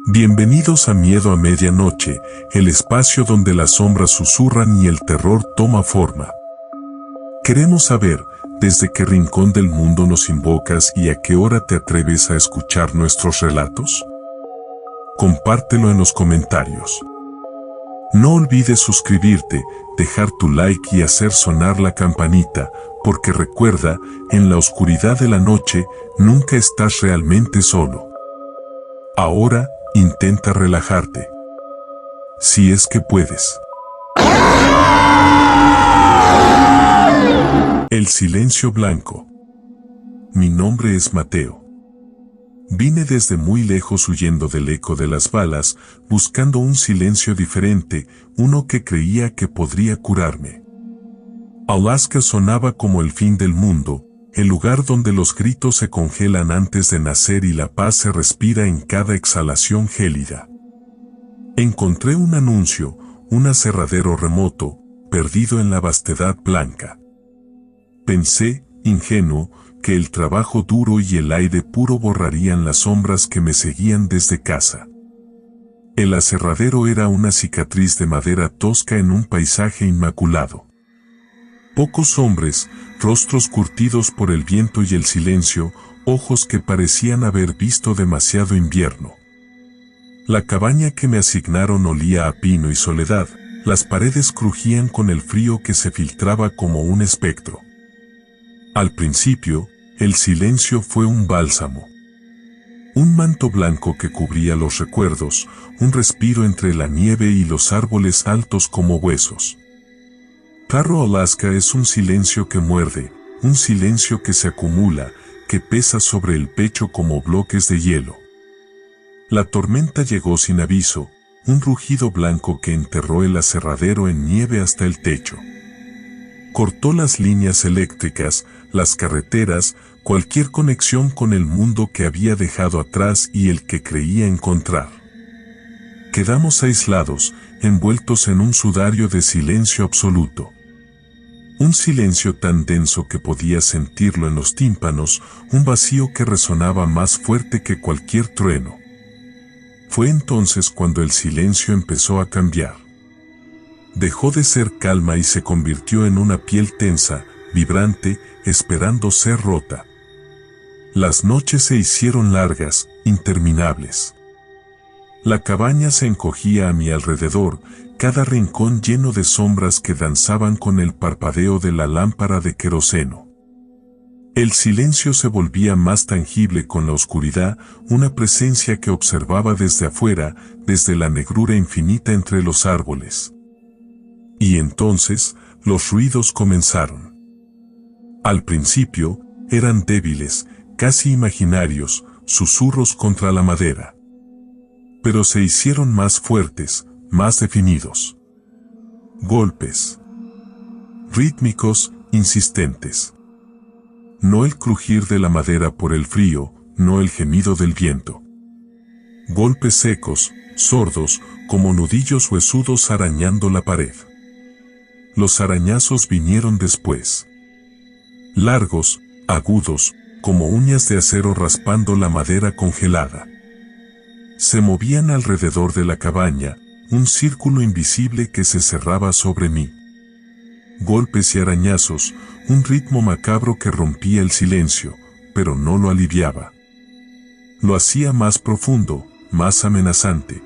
Bienvenidos a Miedo a Medianoche, el espacio donde las sombras susurran y el terror toma forma. Queremos saber desde qué rincón del mundo nos invocas y a qué hora te atreves a escuchar nuestros relatos. Compártelo en los comentarios. No olvides suscribirte, dejar tu like y hacer sonar la campanita, porque recuerda, en la oscuridad de la noche, nunca estás realmente solo. Ahora, intenta relajarte. Si es que puedes. El silencio blanco. Mi nombre es Mateo. Vine desde muy lejos huyendo del eco de las balas, buscando un silencio diferente, uno que creía que podría curarme. Alaska sonaba como el fin del mundo, el lugar donde los gritos se congelan antes de nacer y la paz se respira en cada exhalación gélida. Encontré un anuncio, un aserradero remoto, perdido en la vastedad blanca. Pensé, ingenuo, que el trabajo duro y el aire puro borrarían las sombras que me seguían desde casa. El aserradero era una cicatriz de madera tosca en un paisaje inmaculado. Pocos hombres, rostros curtidos por el viento y el silencio, ojos que parecían haber visto demasiado invierno. La cabaña que me asignaron olía a pino y soledad, las paredes crujían con el frío que se filtraba como un espectro. Al principio, el silencio fue un bálsamo. Un manto blanco que cubría los recuerdos, un respiro entre la nieve y los árboles altos como huesos. Claro, Alaska es un silencio que muerde, un silencio que se acumula, que pesa sobre el pecho como bloques de hielo. La tormenta llegó sin aviso, un rugido blanco que enterró el aserradero en nieve hasta el techo. Cortó las líneas eléctricas, las carreteras, cualquier conexión con el mundo que había dejado atrás y el que creía encontrar. Quedamos aislados, envueltos en un sudario de silencio absoluto. Un silencio tan denso que podía sentirlo en los tímpanos, un vacío que resonaba más fuerte que cualquier trueno. Fue entonces cuando el silencio empezó a cambiar. Dejó de ser calma y se convirtió en una piel tensa, vibrante, esperando ser rota. Las noches se hicieron largas, interminables. La cabaña se encogía a mi alrededor, cada rincón lleno de sombras que danzaban con el parpadeo de la lámpara de queroseno. El silencio se volvía más tangible con la oscuridad, una presencia que observaba desde afuera, desde la negrura infinita entre los árboles. Y entonces, los ruidos comenzaron. Al principio, eran débiles, casi imaginarios, susurros contra la madera. Pero se hicieron más fuertes, más definidos. Golpes. Rítmicos, insistentes. No el crujir de la madera por el frío, no el gemido del viento. Golpes secos, sordos, como nudillos huesudos arañando la pared. Los arañazos vinieron después. Largos, agudos, como uñas de acero raspando la madera congelada. Se movían alrededor de la cabaña, un círculo invisible que se cerraba sobre mí. Golpes y arañazos, un ritmo macabro que rompía el silencio, pero no lo aliviaba. Lo hacía más profundo, más amenazante.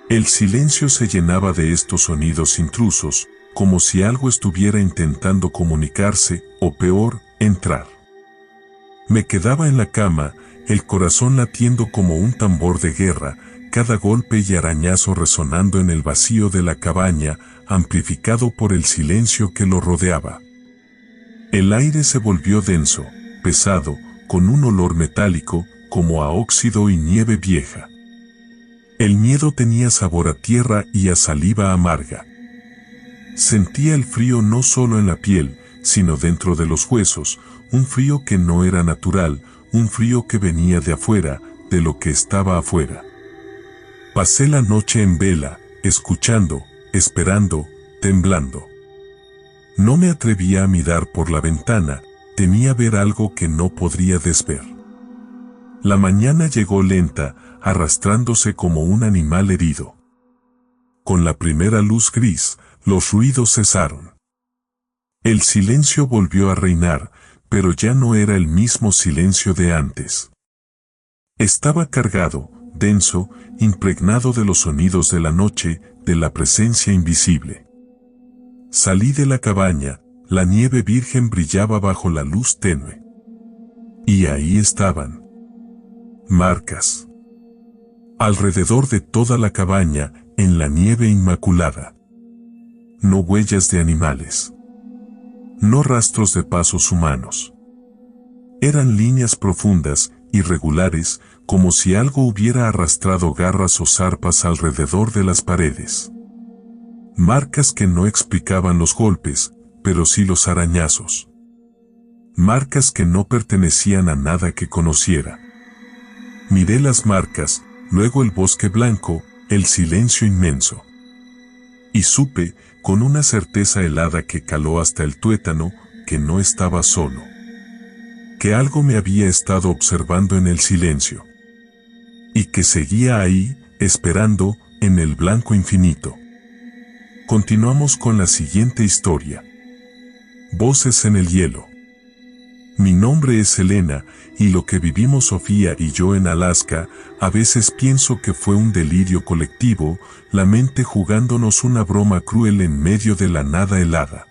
El silencio se llenaba de estos sonidos intrusos, como si algo estuviera intentando comunicarse, o peor, entrar. Me quedaba en la cama, el corazón latiendo como un tambor de guerra, cada golpe y arañazo resonando en el vacío de la cabaña, amplificado por el silencio que lo rodeaba. El aire se volvió denso, pesado, con un olor metálico, como a óxido y nieve vieja. El miedo tenía sabor a tierra y a saliva amarga. Sentía el frío no solo en la piel, sino dentro de los huesos, un frío que no era natural, un frío que venía de afuera, de lo que estaba afuera. Pasé la noche en vela, escuchando, esperando, temblando. No me atrevía a mirar por la ventana, temía ver algo que no podría desver. La mañana llegó lenta, arrastrándose como un animal herido. Con la primera luz gris, los ruidos cesaron. El silencio volvió a reinar, pero ya no era el mismo silencio de antes. Estaba cargado, denso, impregnado de los sonidos de la noche, de la presencia invisible. Salí de la cabaña, la nieve virgen brillaba bajo la luz tenue. Y ahí estaban. Marcas. Alrededor de toda la cabaña, en la nieve inmaculada. No huellas de animales. No rastros de pasos humanos. Eran líneas profundas, irregulares, como si algo hubiera arrastrado garras o zarpas alrededor de las paredes. Marcas que no explicaban los golpes, pero sí los arañazos. Marcas que no pertenecían a nada que conociera. Miré las marcas, luego el bosque blanco, el silencio inmenso. Y supe, con una certeza helada que caló hasta el tuétano, que no estaba solo. Que algo me había estado observando en el silencio. Y que seguía ahí, esperando, en el blanco infinito. Continuamos con la siguiente historia. Voces en el hielo. Mi nombre es Elena, y lo que vivimos Sofía y yo en Alaska, a veces pienso que fue un delirio colectivo, la mente jugándonos una broma cruel en medio de la nada helada.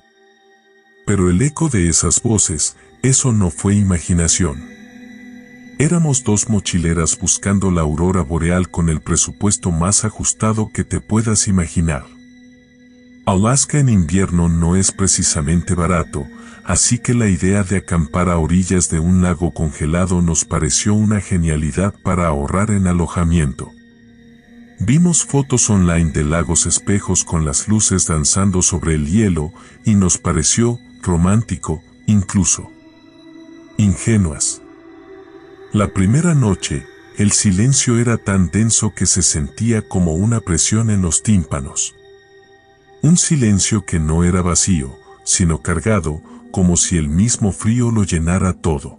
Pero el eco de esas voces, eso no fue imaginación. Éramos dos mochileras buscando la aurora boreal con el presupuesto más ajustado que te puedas imaginar. Alaska en invierno no es precisamente barato, así que la idea de acampar a orillas de un lago congelado nos pareció una genialidad para ahorrar en alojamiento. Vimos fotos online de lagos espejos con las luces danzando sobre el hielo y nos pareció romántico, incluso ingenuas. La primera noche, el silencio era tan denso que se sentía como una presión en los tímpanos. Un silencio que no era vacío, sino cargado, como si el mismo frío lo llenara todo.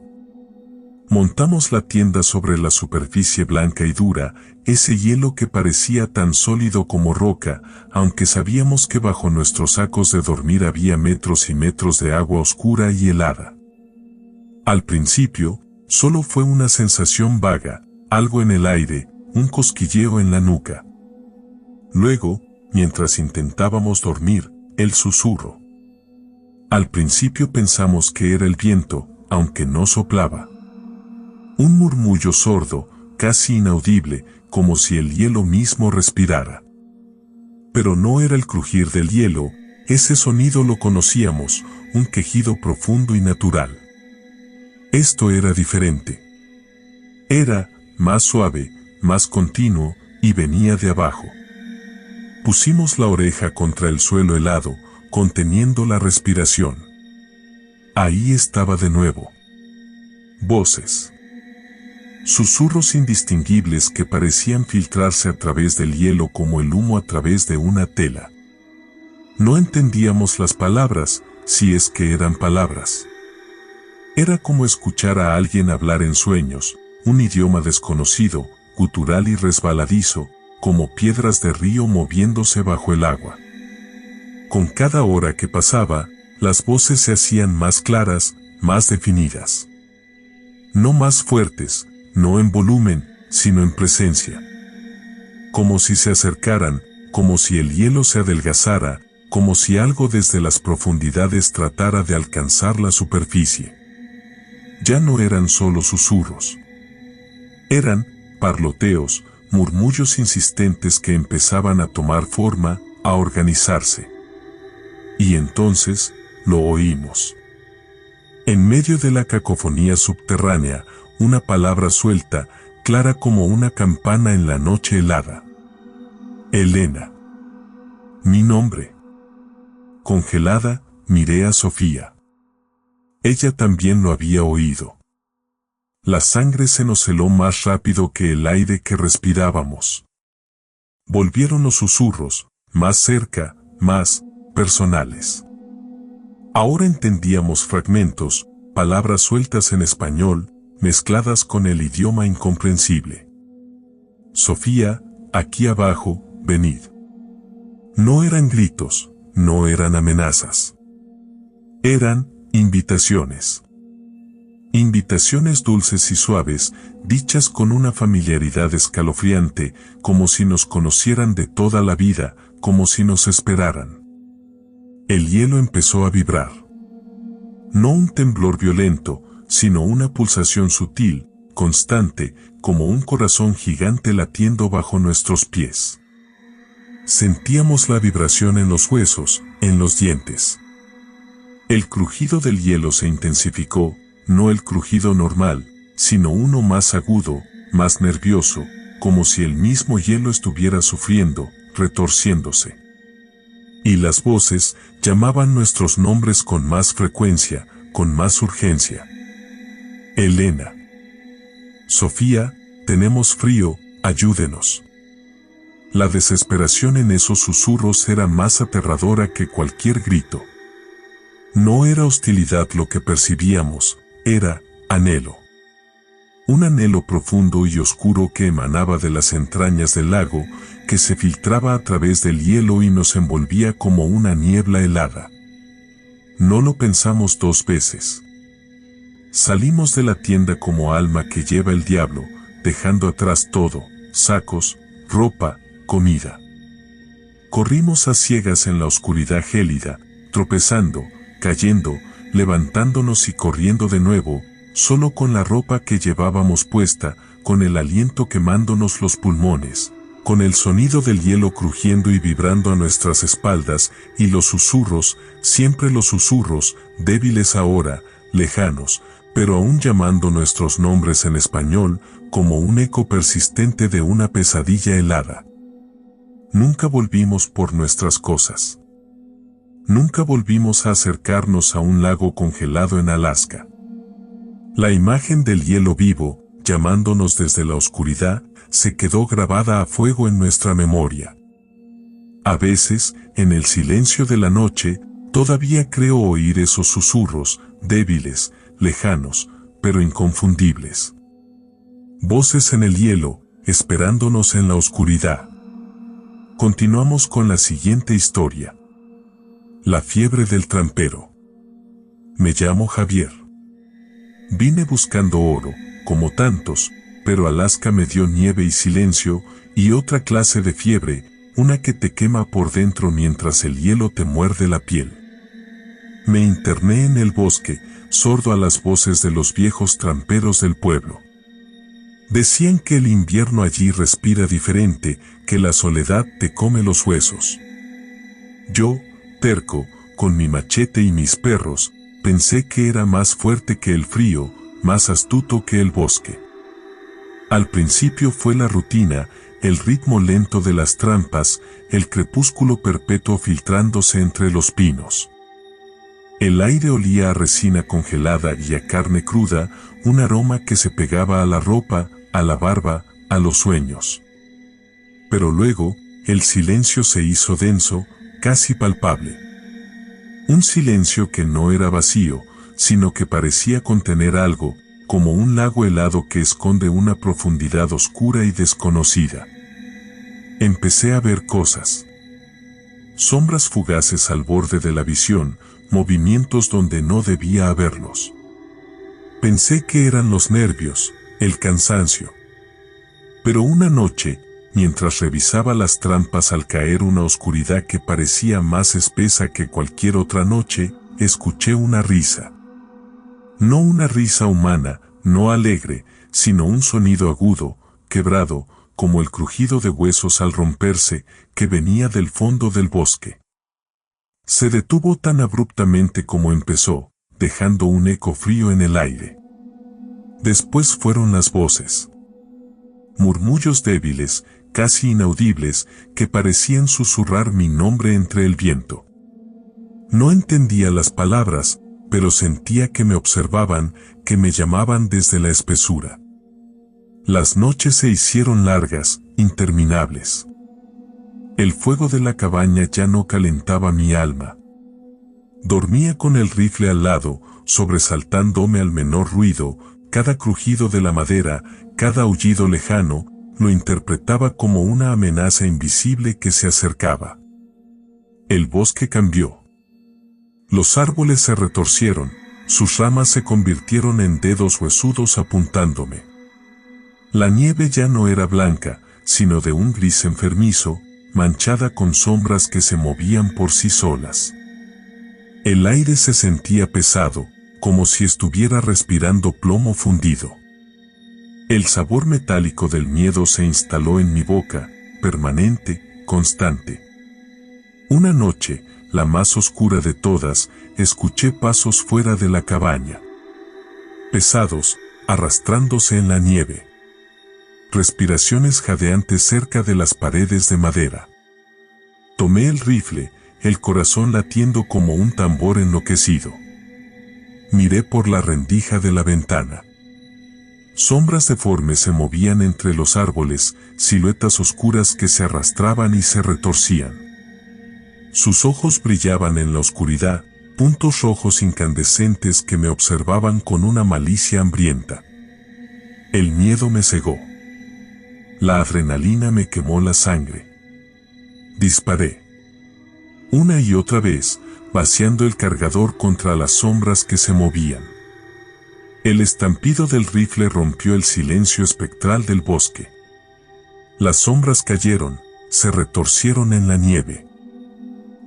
Montamos la tienda sobre la superficie blanca y dura, ese hielo que parecía tan sólido como roca, aunque sabíamos que bajo nuestros sacos de dormir había metros y metros de agua oscura y helada. Al principio, solo fue una sensación vaga, algo en el aire, un cosquilleo en la nuca. Luego, mientras intentábamos dormir, el susurro. Al principio pensamos que era el viento, aunque no soplaba. Un murmullo sordo, casi inaudible, como si el hielo mismo respirara. Pero no era el crujir del hielo, ese sonido lo conocíamos, un quejido profundo y natural. Esto era diferente. Era más suave, más continuo, y venía de abajo. Pusimos la oreja contra el suelo helado, conteniendo la respiración. Ahí estaba de nuevo. Voces. Susurros indistinguibles que parecían filtrarse a través del hielo como el humo a través de una tela. No entendíamos las palabras, si es que eran palabras. Era como escuchar a alguien hablar en sueños, un idioma desconocido, gutural y resbaladizo, como piedras de río moviéndose bajo el agua. Con cada hora que pasaba, las voces se hacían más claras, más definidas. No más fuertes, no en volumen, sino en presencia. Como si se acercaran, como si el hielo se adelgazara, como si algo desde las profundidades tratara de alcanzar la superficie. Ya no eran solo susurros. Eran parloteos, murmullos insistentes que empezaban a tomar forma, a organizarse. Y entonces, lo oímos. En medio de la cacofonía subterránea, una palabra suelta, clara como una campana en la noche helada. Elena. Mi nombre. Congelada, miré a Sofía. Ella también lo había oído. La sangre se nos heló más rápido que el aire que respirábamos. Volvieron los susurros, más cerca, más personales. Ahora entendíamos fragmentos, palabras sueltas en español, mezcladas con el idioma incomprensible. Sofía, aquí abajo, venid. No eran gritos, no eran amenazas. Eran invitaciones. Invitaciones dulces y suaves, dichas con una familiaridad escalofriante, como si nos conocieran de toda la vida, como si nos esperaran. El hielo empezó a vibrar. No un temblor violento, sino una pulsación sutil, constante, como un corazón gigante latiendo bajo nuestros pies. Sentíamos la vibración en los huesos, en los dientes. El crujido del hielo se intensificó, no el crujido normal, sino uno más agudo, más nervioso, como si el mismo hielo estuviera sufriendo, retorciéndose. Y las voces llamaban nuestros nombres con más frecuencia, con más urgencia. Elena. Sofía, tenemos frío, ayúdenos. La desesperación en esos susurros era más aterradora que cualquier grito. No era hostilidad lo que percibíamos, era anhelo. Un anhelo profundo y oscuro que emanaba de las entrañas del lago, que se filtraba a través del hielo y nos envolvía como una niebla helada. No lo pensamos dos veces. Salimos de la tienda como alma que lleva el diablo, dejando atrás todo, sacos, ropa, comida. Corrimos a ciegas en la oscuridad gélida, tropezando, cayendo, levantándonos y corriendo de nuevo, solo con la ropa que llevábamos puesta, con el aliento quemándonos los pulmones, con el sonido del hielo crujiendo y vibrando a nuestras espaldas, y los susurros, siempre los susurros, débiles ahora, lejanos, pero aún llamando nuestros nombres en español, como un eco persistente de una pesadilla helada. Nunca volvimos por nuestras cosas. Nunca volvimos a acercarnos a un lago congelado en Alaska. La imagen del hielo vivo, llamándonos desde la oscuridad, se quedó grabada a fuego en nuestra memoria. A veces, en el silencio de la noche, todavía creo oír esos susurros, débiles, lejanos, pero inconfundibles. Voces en el hielo, esperándonos en la oscuridad. Continuamos con la siguiente historia. La fiebre del trampero. Me llamo Javier. Vine buscando oro, como tantos, pero Alaska me dio nieve y silencio, y otra clase de fiebre, una que te quema por dentro mientras el hielo te muerde la piel. Me interné en el bosque, sordo a las voces de los viejos tramperos del pueblo. Decían que el invierno allí respira diferente, que la soledad te come los huesos. Yo, terco, con mi machete y mis perros, pensé que era más fuerte que el frío, más astuto que el bosque. Al principio fue la rutina, el ritmo lento de las trampas, el crepúsculo perpetuo filtrándose entre los pinos. El aire olía a resina congelada y a carne cruda, un aroma que se pegaba a la ropa, a la barba, a los sueños. Pero luego, el silencio se hizo denso, casi palpable. Un silencio que no era vacío, sino que parecía contener algo, como un lago helado que esconde una profundidad oscura y desconocida. Empecé a ver cosas. Sombras fugaces al borde de la visión, movimientos donde no debía haberlos. Pensé que eran los nervios, el cansancio. Pero una noche, mientras revisaba las trampas al caer una oscuridad que parecía más espesa que cualquier otra noche, escuché una risa. No una risa humana, no alegre, sino un sonido agudo, quebrado, como el crujido de huesos al romperse, que venía del fondo del bosque. Se detuvo tan abruptamente como empezó, dejando un eco frío en el aire. Después fueron las voces. Murmullos débiles, casi inaudibles, que parecían susurrar mi nombre entre el viento. No entendía las palabras, pero sentía que me observaban, que me llamaban desde la espesura. Las noches se hicieron largas, interminables. El fuego de la cabaña ya no calentaba mi alma. Dormía con el rifle al lado, sobresaltándome al menor ruido, cada crujido de la madera, cada aullido lejano, lo interpretaba como una amenaza invisible que se acercaba. El bosque cambió. Los árboles se retorcieron, sus ramas se convirtieron en dedos huesudos apuntándome. La nieve ya no era blanca, sino de un gris enfermizo, manchada con sombras que se movían por sí solas. El aire se sentía pesado, como si estuviera respirando plomo fundido. El sabor metálico del miedo se instaló en mi boca, permanente, constante. Una noche, la más oscura de todas, escuché pasos fuera de la cabaña. Pesados, arrastrándose en la nieve. Respiraciones jadeantes cerca de las paredes de madera. Tomé el rifle, el corazón latiendo como un tambor enloquecido. Miré por la rendija de la ventana. Sombras deformes se movían entre los árboles, siluetas oscuras que se arrastraban y se retorcían. Sus ojos brillaban en la oscuridad, puntos rojos incandescentes que me observaban con una malicia hambrienta. El miedo me cegó. La adrenalina me quemó la sangre. Disparé. Una y otra vez, vaciando el cargador contra las sombras que se movían. El estampido del rifle rompió el silencio espectral del bosque. Las sombras cayeron, se retorcieron en la nieve.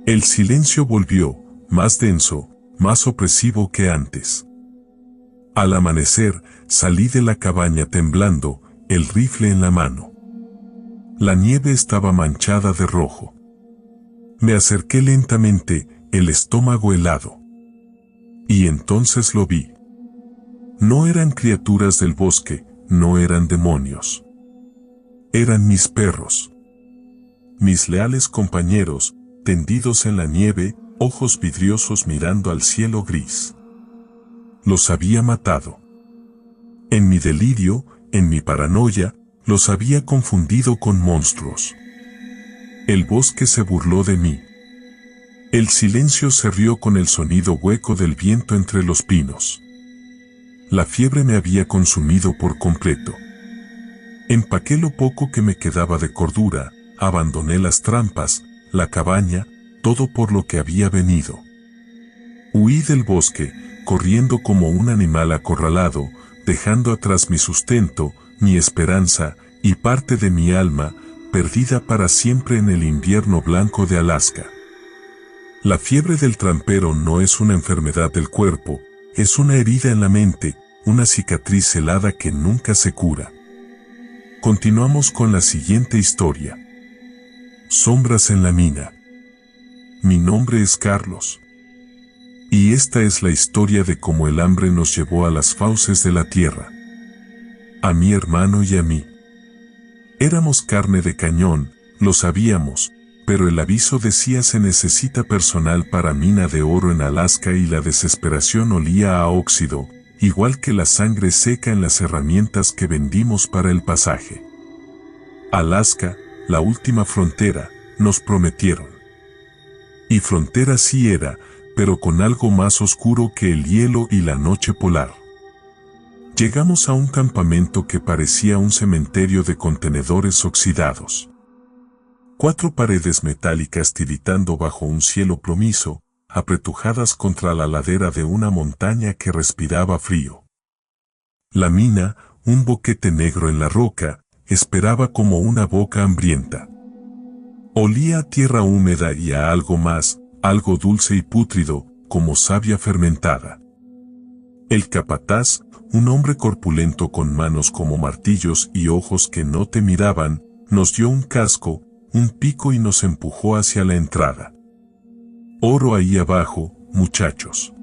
El silencio volvió, más denso, más opresivo que antes. Al amanecer, salí de la cabaña temblando, el rifle en la mano. La nieve estaba manchada de rojo. Me acerqué lentamente, el estómago helado. Y entonces lo vi. No eran criaturas del bosque, no eran demonios. Eran mis perros. Mis leales compañeros, tendidos en la nieve, ojos vidriosos mirando al cielo gris. Los había matado. En mi delirio, en mi paranoia, los había confundido con monstruos. El bosque se burló de mí. El silencio se rió con el sonido hueco del viento entre los pinos. La fiebre me había consumido por completo. Empaqué lo poco que me quedaba de cordura, abandoné las trampas, la cabaña, todo por lo que había venido. Huí del bosque, corriendo como un animal acorralado, dejando atrás mi sustento, mi esperanza, y parte de mi alma, perdida para siempre en el invierno blanco de Alaska. La fiebre del trampero no es una enfermedad del cuerpo, es una herida en la mente, una cicatriz helada que nunca se cura. Continuamos con la siguiente historia. Sombras en la mina. Mi nombre es Carlos. Y esta es la historia de cómo el hambre nos llevó a las fauces de la tierra. A mi hermano y a mí. Éramos carne de cañón, lo sabíamos, pero el aviso decía se necesita personal para mina de oro en Alaska y la desesperación olía a óxido, igual que la sangre seca en las herramientas que vendimos para el pasaje. Alaska, la última frontera, nos prometieron. Y frontera sí era, pero con algo más oscuro que el hielo y la noche polar. Llegamos a un campamento que parecía un cementerio de contenedores oxidados. 4 paredes metálicas tiritando bajo un cielo plomizo, apretujadas contra la ladera de una montaña que respiraba frío. La mina, un boquete negro en la roca, esperaba como una boca hambrienta. Olía a tierra húmeda y a algo más, algo dulce y pútrido, como savia fermentada. El capataz, un hombre corpulento con manos como martillos y ojos que no te miraban, nos dio un casco, un pico y nos empujó hacia la entrada. Oro ahí abajo, muchachos.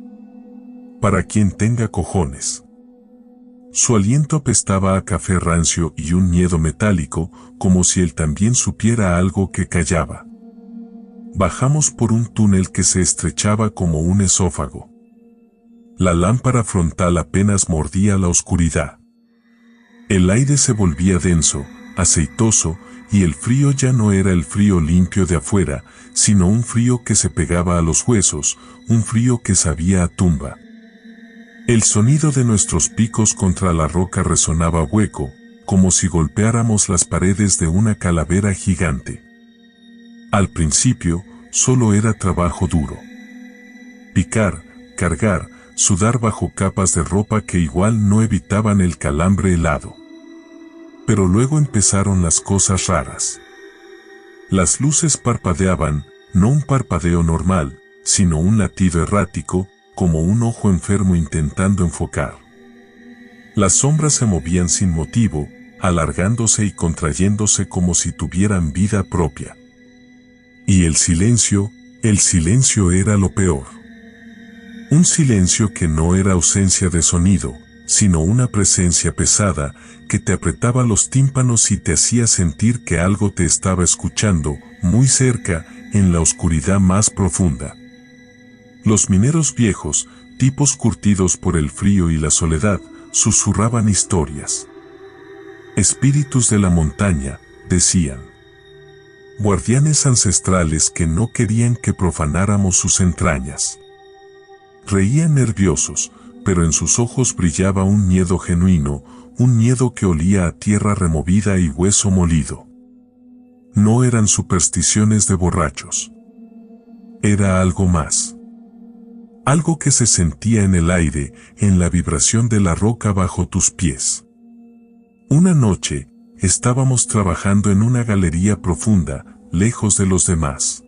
Para quien tenga cojones. Su aliento apestaba a café rancio y un miedo metálico, como si él también supiera algo que callaba. Bajamos por un túnel que se estrechaba como un esófago. La lámpara frontal apenas mordía la oscuridad. El aire se volvía denso, aceitoso, y el frío ya no era el frío limpio de afuera, sino un frío que se pegaba a los huesos, un frío que sabía a tumba. El sonido de nuestros picos contra la roca resonaba hueco, como si golpeáramos las paredes de una calavera gigante. Al principio, solo era trabajo duro. Picar, cargar, sudar bajo capas de ropa que igual no evitaban el calambre helado. Pero luego empezaron las cosas raras. Las luces parpadeaban, no un parpadeo normal, sino un latido errático, como un ojo enfermo intentando enfocar. Las sombras se movían sin motivo, alargándose y contrayéndose como si tuvieran vida propia. Y el silencio era lo peor. Un silencio que no era ausencia de sonido, sino una presencia pesada que te apretaba los tímpanos y te hacía sentir que algo te estaba escuchando, muy cerca, en la oscuridad más profunda. Los mineros viejos, tipos curtidos por el frío y la soledad, susurraban historias. Espíritus de la montaña, decían. Guardianes ancestrales que no querían que profanáramos sus entrañas. Reían nerviosos, pero en sus ojos brillaba un miedo genuino, un miedo que olía a tierra removida y hueso molido. No eran supersticiones de borrachos. Era algo más. Algo que se sentía en el aire, en la vibración de la roca bajo tus pies. Una noche, estábamos trabajando en una galería profunda, lejos de los demás.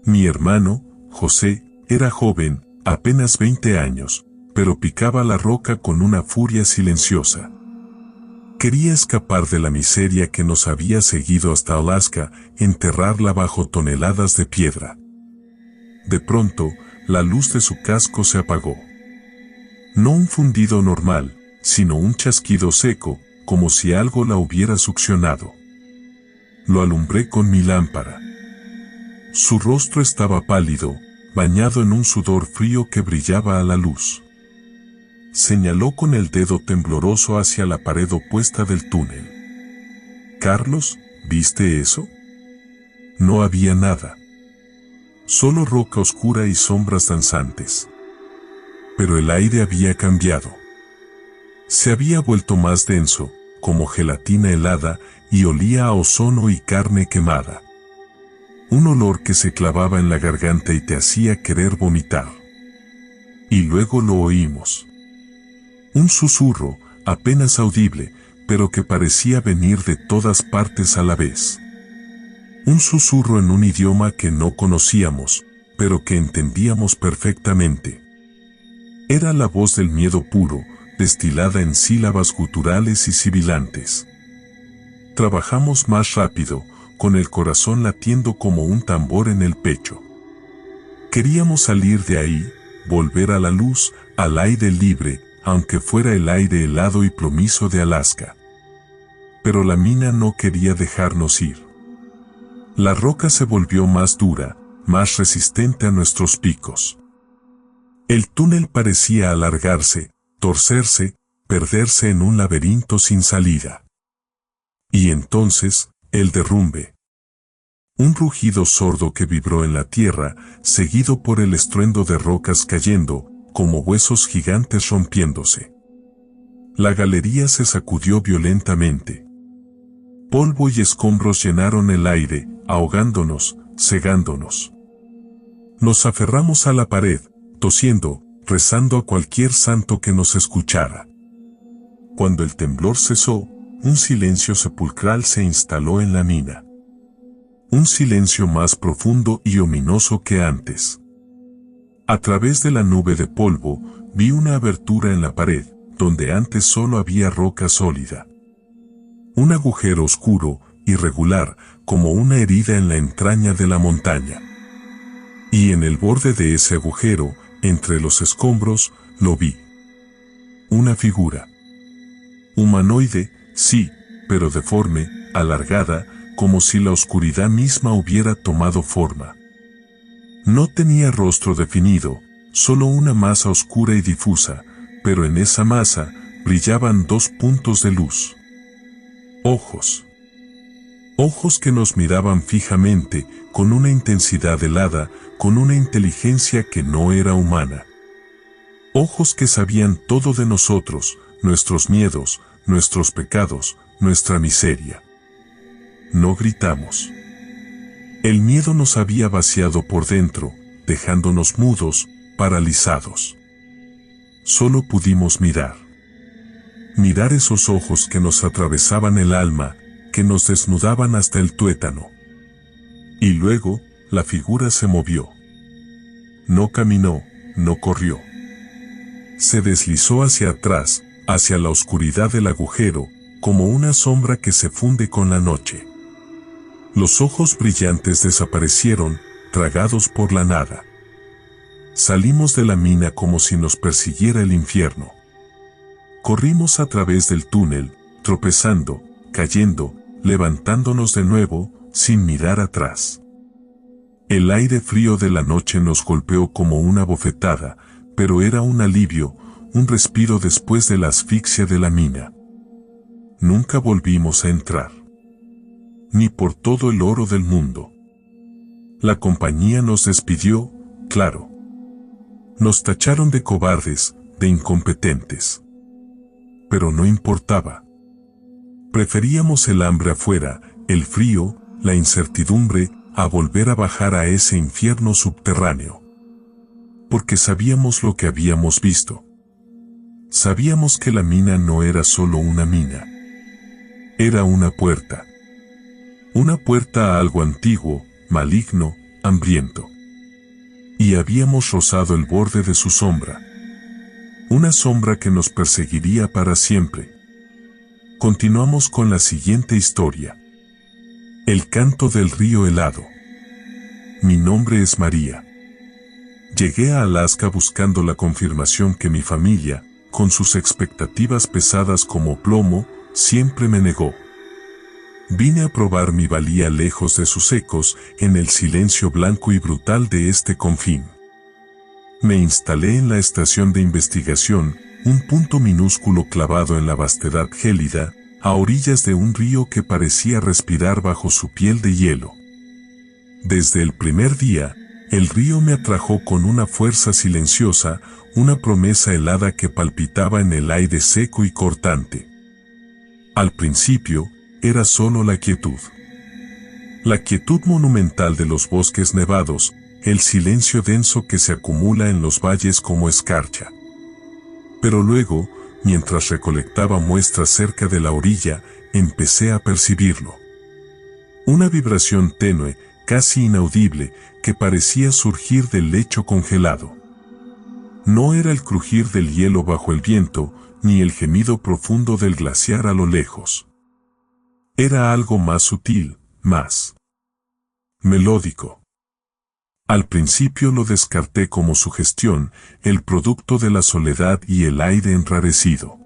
Mi hermano, José, era joven, apenas 20 años, pero picaba la roca con una furia silenciosa. Quería escapar de la miseria que nos había seguido hasta Alaska, enterrarla bajo toneladas de piedra. De pronto, la luz de su casco se apagó. No un fundido normal, sino un chasquido seco, como si algo la hubiera succionado. Lo alumbré con mi lámpara. Su rostro estaba pálido, bañado en un sudor frío que brillaba a la luz. Señaló con el dedo tembloroso hacia la pared opuesta del túnel. «Carlos, ¿viste eso?» No había nada. Solo roca oscura y sombras danzantes. Pero el aire había cambiado. Se había vuelto más denso, como gelatina helada, y olía a ozono y carne quemada. Un olor que se clavaba en la garganta y te hacía querer vomitar. Y luego lo oímos. Un susurro, apenas audible, pero que parecía venir de todas partes a la vez. Un susurro en un idioma que no conocíamos, pero que entendíamos perfectamente. Era la voz del miedo puro, destilada en sílabas guturales y sibilantes. Trabajamos más rápido, con el corazón latiendo como un tambor en el pecho. Queríamos salir de ahí, volver a la luz, al aire libre, aunque fuera el aire helado y plomizo de Alaska. Pero la mina no quería dejarnos ir. La roca se volvió más dura, más resistente a nuestros picos. El túnel parecía alargarse, torcerse, perderse en un laberinto sin salida. Y entonces, el derrumbe. Un rugido sordo que vibró en la tierra, seguido por el estruendo de rocas cayendo, como huesos gigantes rompiéndose. La galería se sacudió violentamente. Polvo y escombros llenaron el aire, ahogándonos, cegándonos. Nos aferramos a la pared, tosiendo, rezando a cualquier santo que nos escuchara. Cuando el temblor cesó, un silencio sepulcral se instaló en la mina. Un silencio más profundo y ominoso que antes. A través de la nube de polvo, vi una abertura en la pared, donde antes solo había roca sólida. Un agujero oscuro, irregular, como una herida en la entraña de la montaña. Y en el borde de ese agujero, entre los escombros, lo vi. Una figura. Humanoide, sí, pero deforme, alargada, como si la oscuridad misma hubiera tomado forma. No tenía rostro definido, solo una masa oscura y difusa, pero en esa masa brillaban dos puntos de luz. Ojos. Ojos que nos miraban fijamente, con una intensidad helada, con una inteligencia que no era humana. Ojos que sabían todo de nosotros, nuestros miedos, nuestros pecados, nuestra miseria. No gritamos. El miedo nos había vaciado por dentro, dejándonos mudos, paralizados. Solo pudimos mirar. Mirar esos ojos que nos atravesaban el alma, que nos desnudaban hasta el tuétano. Y luego, la figura se movió. No caminó, no corrió. Se deslizó hacia atrás, hacia la oscuridad del agujero, como una sombra que se funde con la noche. Los ojos brillantes desaparecieron, tragados por la nada. Salimos de la mina como si nos persiguiera el infierno. Corrimos a través del túnel, tropezando, cayendo, levantándonos de nuevo, sin mirar atrás. El aire frío de la noche nos golpeó como una bofetada, pero era un alivio, un respiro después de la asfixia de la mina. Nunca volvimos a entrar. Ni por todo el oro del mundo. La compañía nos despidió, claro. Nos tacharon de cobardes, de incompetentes. Pero no importaba. Preferíamos el hambre afuera, el frío, la incertidumbre, a volver a bajar a ese infierno subterráneo. Porque sabíamos lo que habíamos visto. Sabíamos que la mina no era solo una mina. Era una puerta. Una puerta a algo antiguo, maligno, hambriento. Y habíamos rozado el borde de su sombra. Una sombra que nos perseguiría para siempre. Continuamos con la siguiente historia. El canto del río helado. Mi nombre es María. Llegué a Alaska buscando la confirmación que mi familia, con sus expectativas pesadas como plomo, siempre me negó. Vine a probar mi valía lejos de sus ecos, en el silencio blanco y brutal de este confín. Me instalé en la estación de investigación, un punto minúsculo clavado en la vastedad gélida, a orillas de un río que parecía respirar bajo su piel de hielo. Desde el primer día, el río me atrajo con una fuerza silenciosa, una promesa helada que palpitaba en el aire seco y cortante. Al principio, era solo la quietud. La quietud monumental de los bosques nevados, el silencio denso que se acumula en los valles como escarcha. Pero luego, mientras recolectaba muestras cerca de la orilla, empecé a percibirlo. Una vibración tenue, casi inaudible, que parecía surgir del lecho congelado. No era el crujir del hielo bajo el viento, ni el gemido profundo del glaciar a lo lejos. Era algo más sutil, más melódico. Al principio lo descarté como sugestión, el producto de la soledad y el aire enrarecido.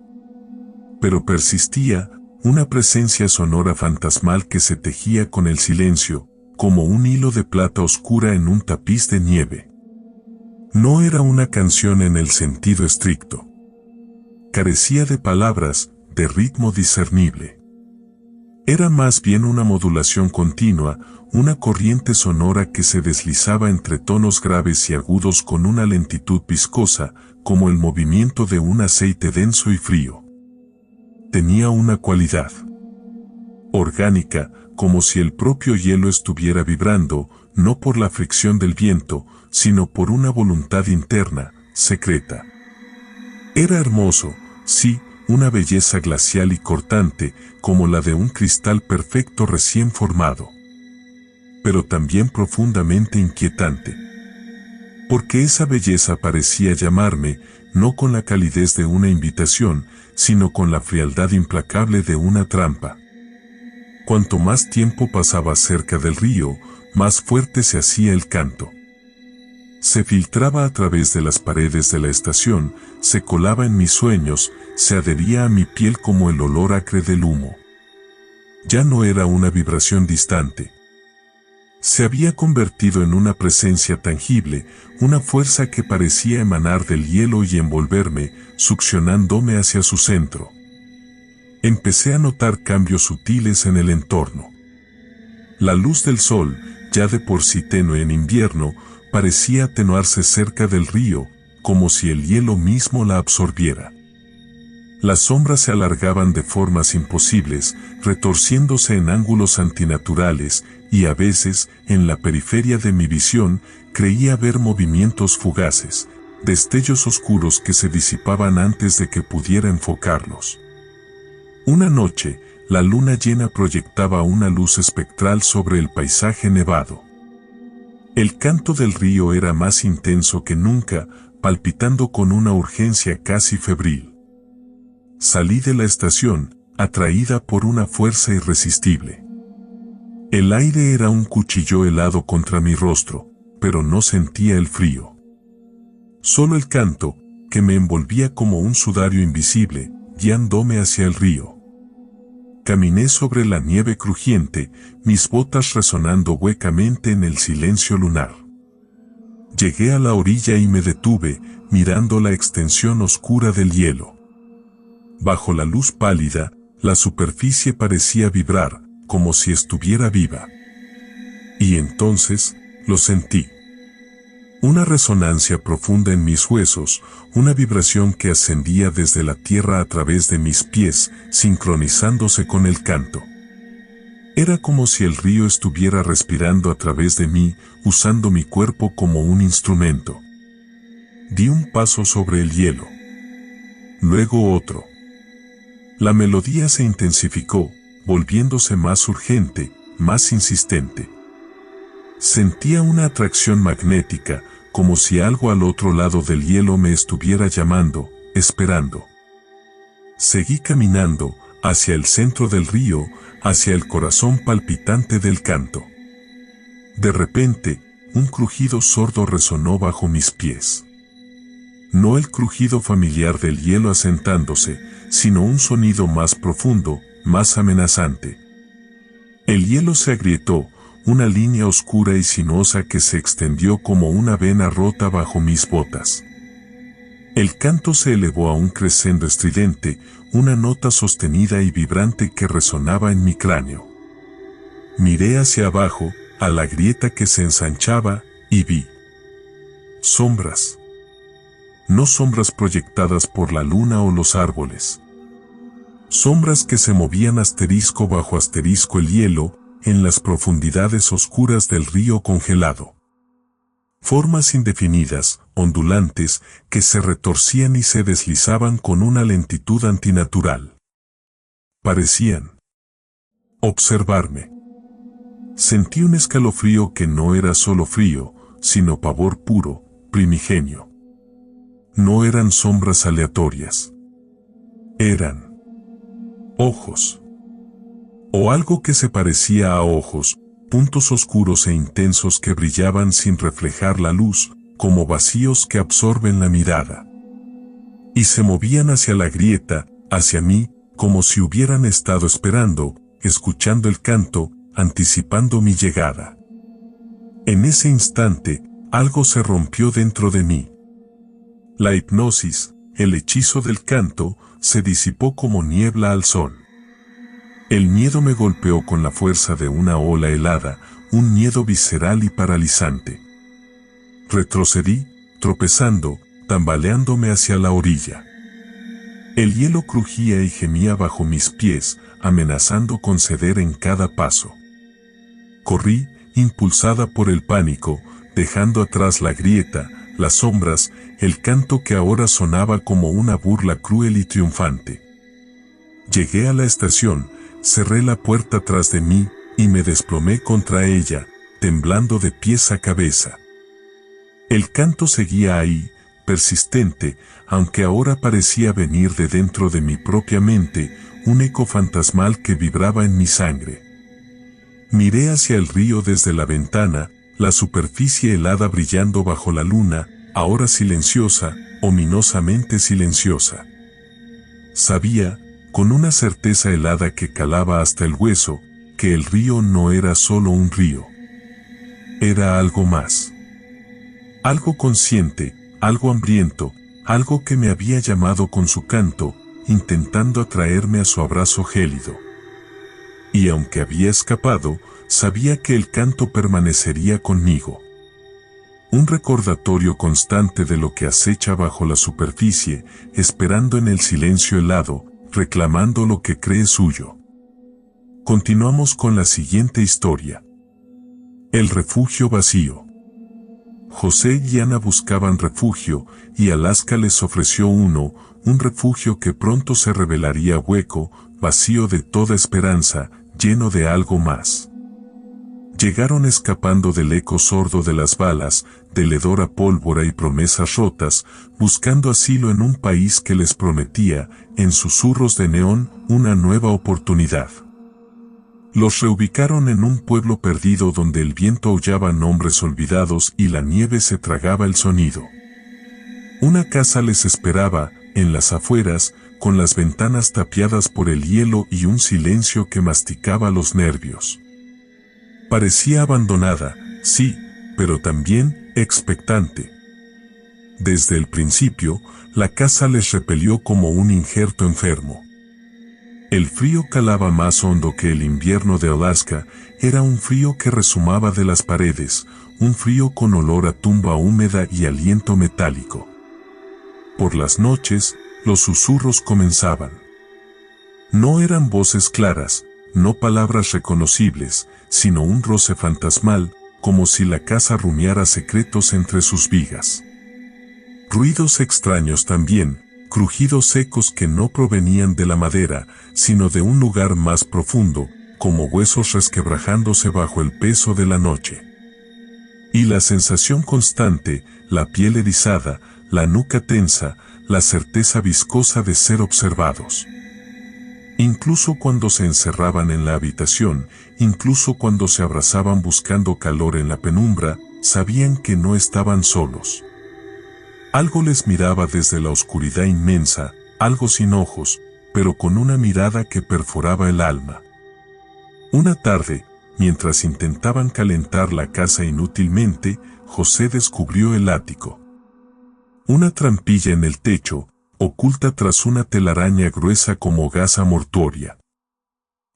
Pero persistía, una presencia sonora fantasmal que se tejía con el silencio, como un hilo de plata oscura en un tapiz de nieve. No era una canción en el sentido estricto. Carecía de palabras, de ritmo discernible. Era más bien una modulación continua, una corriente sonora que se deslizaba entre tonos graves y agudos con una lentitud viscosa, como el movimiento de un aceite denso y frío. Tenía una cualidad orgánica, como si el propio hielo estuviera vibrando, no por la fricción del viento, sino por una voluntad interna, secreta. Era hermoso, sí, una belleza glacial y cortante, como la de un cristal perfecto recién formado. Pero también profundamente inquietante. Porque esa belleza parecía llamarme, no con la calidez de una invitación, sino con la frialdad implacable de una trampa. Cuanto más tiempo pasaba cerca del río, más fuerte se hacía el canto. Se filtraba a través de las paredes de la estación, se colaba en mis sueños, se adhería a mi piel como el olor acre del humo. Ya no era una vibración distante. Se había convertido en una presencia tangible, una fuerza que parecía emanar del hielo y envolverme, succionándome hacia su centro. Empecé a notar cambios sutiles en el entorno. La luz del sol, ya de por sí tenue en invierno, parecía atenuarse cerca del río, como si el hielo mismo la absorbiera. Las sombras se alargaban de formas imposibles, retorciéndose en ángulos antinaturales, y a veces, en la periferia de mi visión, creía ver movimientos fugaces, destellos oscuros que se disipaban antes de que pudiera enfocarlos. Una noche, la luna llena proyectaba una luz espectral sobre el paisaje nevado. El canto del río era más intenso que nunca, palpitando con una urgencia casi febril. Salí de la estación, atraída por una fuerza irresistible. El aire era un cuchillo helado contra mi rostro, pero no sentía el frío. Solo el canto, que me envolvía como un sudario invisible, guiándome hacia el río. Caminé sobre la nieve crujiente, mis botas resonando huecamente en el silencio lunar. Llegué a la orilla y me detuve, mirando la extensión oscura del hielo. Bajo la luz pálida, la superficie parecía vibrar, como si estuviera viva. Y entonces, lo sentí. Una resonancia profunda en mis huesos, una vibración que ascendía desde la tierra a través de mis pies, sincronizándose con el canto. Era como si el río estuviera respirando a través de mí, usando mi cuerpo como un instrumento. Di un paso sobre el hielo. Luego otro. La melodía se intensificó, volviéndose más urgente, más insistente. Sentía una atracción magnética, como si algo al otro lado del hielo me estuviera llamando, esperando. Seguí caminando, hacia el centro del río, hacia el corazón palpitante del canto. De repente, un crujido sordo resonó bajo mis pies. No el crujido familiar del hielo asentándose, sino un sonido más profundo, más amenazante. El hielo se agrietó, una línea oscura y sinuosa que se extendió como una vena rota bajo mis botas. El canto se elevó a un crescendo estridente, una nota sostenida y vibrante que resonaba en mi cráneo. Miré hacia abajo, a la grieta que se ensanchaba, y vi sombras. No sombras proyectadas por la luna o los árboles. Sombras que se movían asterisco bajo asterisco el hielo, en las profundidades oscuras del río congelado. Formas indefinidas, ondulantes, que se retorcían y se deslizaban con una lentitud antinatural. Parecían observarme. Sentí un escalofrío que no era solo frío, sino pavor puro, primigenio. No eran sombras aleatorias. Eran ojos. O algo que se parecía a ojos, puntos oscuros e intensos que brillaban sin reflejar la luz, como vacíos que absorben la mirada. Y se movían hacia la grieta, hacia mí, como si hubieran estado esperando, escuchando el canto, anticipando mi llegada. En ese instante, algo se rompió dentro de mí. La hipnosis, el hechizo del canto, se disipó como niebla al sol. El miedo me golpeó con la fuerza de una ola helada, un miedo visceral y paralizante. Retrocedí, tropezando, tambaleándome hacia la orilla. El hielo crujía y gemía bajo mis pies, amenazando con ceder en cada paso. Corrí, impulsada por el pánico, dejando atrás la grieta, las sombras, el canto que ahora sonaba como una burla cruel y triunfante. Llegué a la estación, cerré la puerta tras de mí, y me desplomé contra ella, temblando de pies a cabeza. El canto seguía ahí, persistente, aunque ahora parecía venir de dentro de mi propia mente, un eco fantasmal que vibraba en mi sangre. Miré hacia el río desde la ventana, la superficie helada brillando bajo la luna, ahora silenciosa, ominosamente silenciosa. Sabía, con una certeza helada que calaba hasta el hueso, que el río no era solo un río. Era algo más. Algo consciente, algo hambriento, algo que me había llamado con su canto, intentando atraerme a su abrazo gélido. Y aunque había escapado, sabía que el canto permanecería conmigo. Un recordatorio constante de lo que acecha bajo la superficie, esperando en el silencio helado, reclamando lo que cree suyo. Continuamos con la siguiente historia. El refugio vacío. José y Ana buscaban refugio, y Alaska les ofreció un refugio que pronto se revelaría hueco, vacío de toda esperanza, lleno de algo más. Llegaron escapando del eco sordo de las balas, del hedor a pólvora y promesas rotas, buscando asilo en un país que les prometía, en susurros de neón, una nueva oportunidad. Los reubicaron en un pueblo perdido donde el viento aullaba nombres olvidados y la nieve se tragaba el sonido. Una casa les esperaba, en las afueras, con las ventanas tapiadas por el hielo y un silencio que masticaba los nervios. Parecía abandonada, sí, pero también expectante. Desde el principio, la casa les repelió como un injerto enfermo. El frío calaba más hondo que el invierno de Alaska, era un frío que resumaba de las paredes, un frío con olor a tumba húmeda y aliento metálico. Por las noches, los susurros comenzaban. No eran voces claras, no palabras reconocibles, sino un roce fantasmal, como si la casa rumiara secretos entre sus vigas. Ruidos extraños también, crujidos secos que no provenían de la madera, sino de un lugar más profundo, como huesos resquebrajándose bajo el peso de la noche. Y la sensación constante, la piel erizada, la nuca tensa, la certeza viscosa de ser observados. Incluso cuando se encerraban en la habitación, incluso cuando se abrazaban buscando calor en la penumbra, sabían que no estaban solos. Algo les miraba desde la oscuridad inmensa, algo sin ojos, pero con una mirada que perforaba el alma. Una tarde, mientras intentaban calentar la casa inútilmente, José descubrió el ático. Una trampilla en el techo, oculta tras una telaraña gruesa como gasa mortuoria.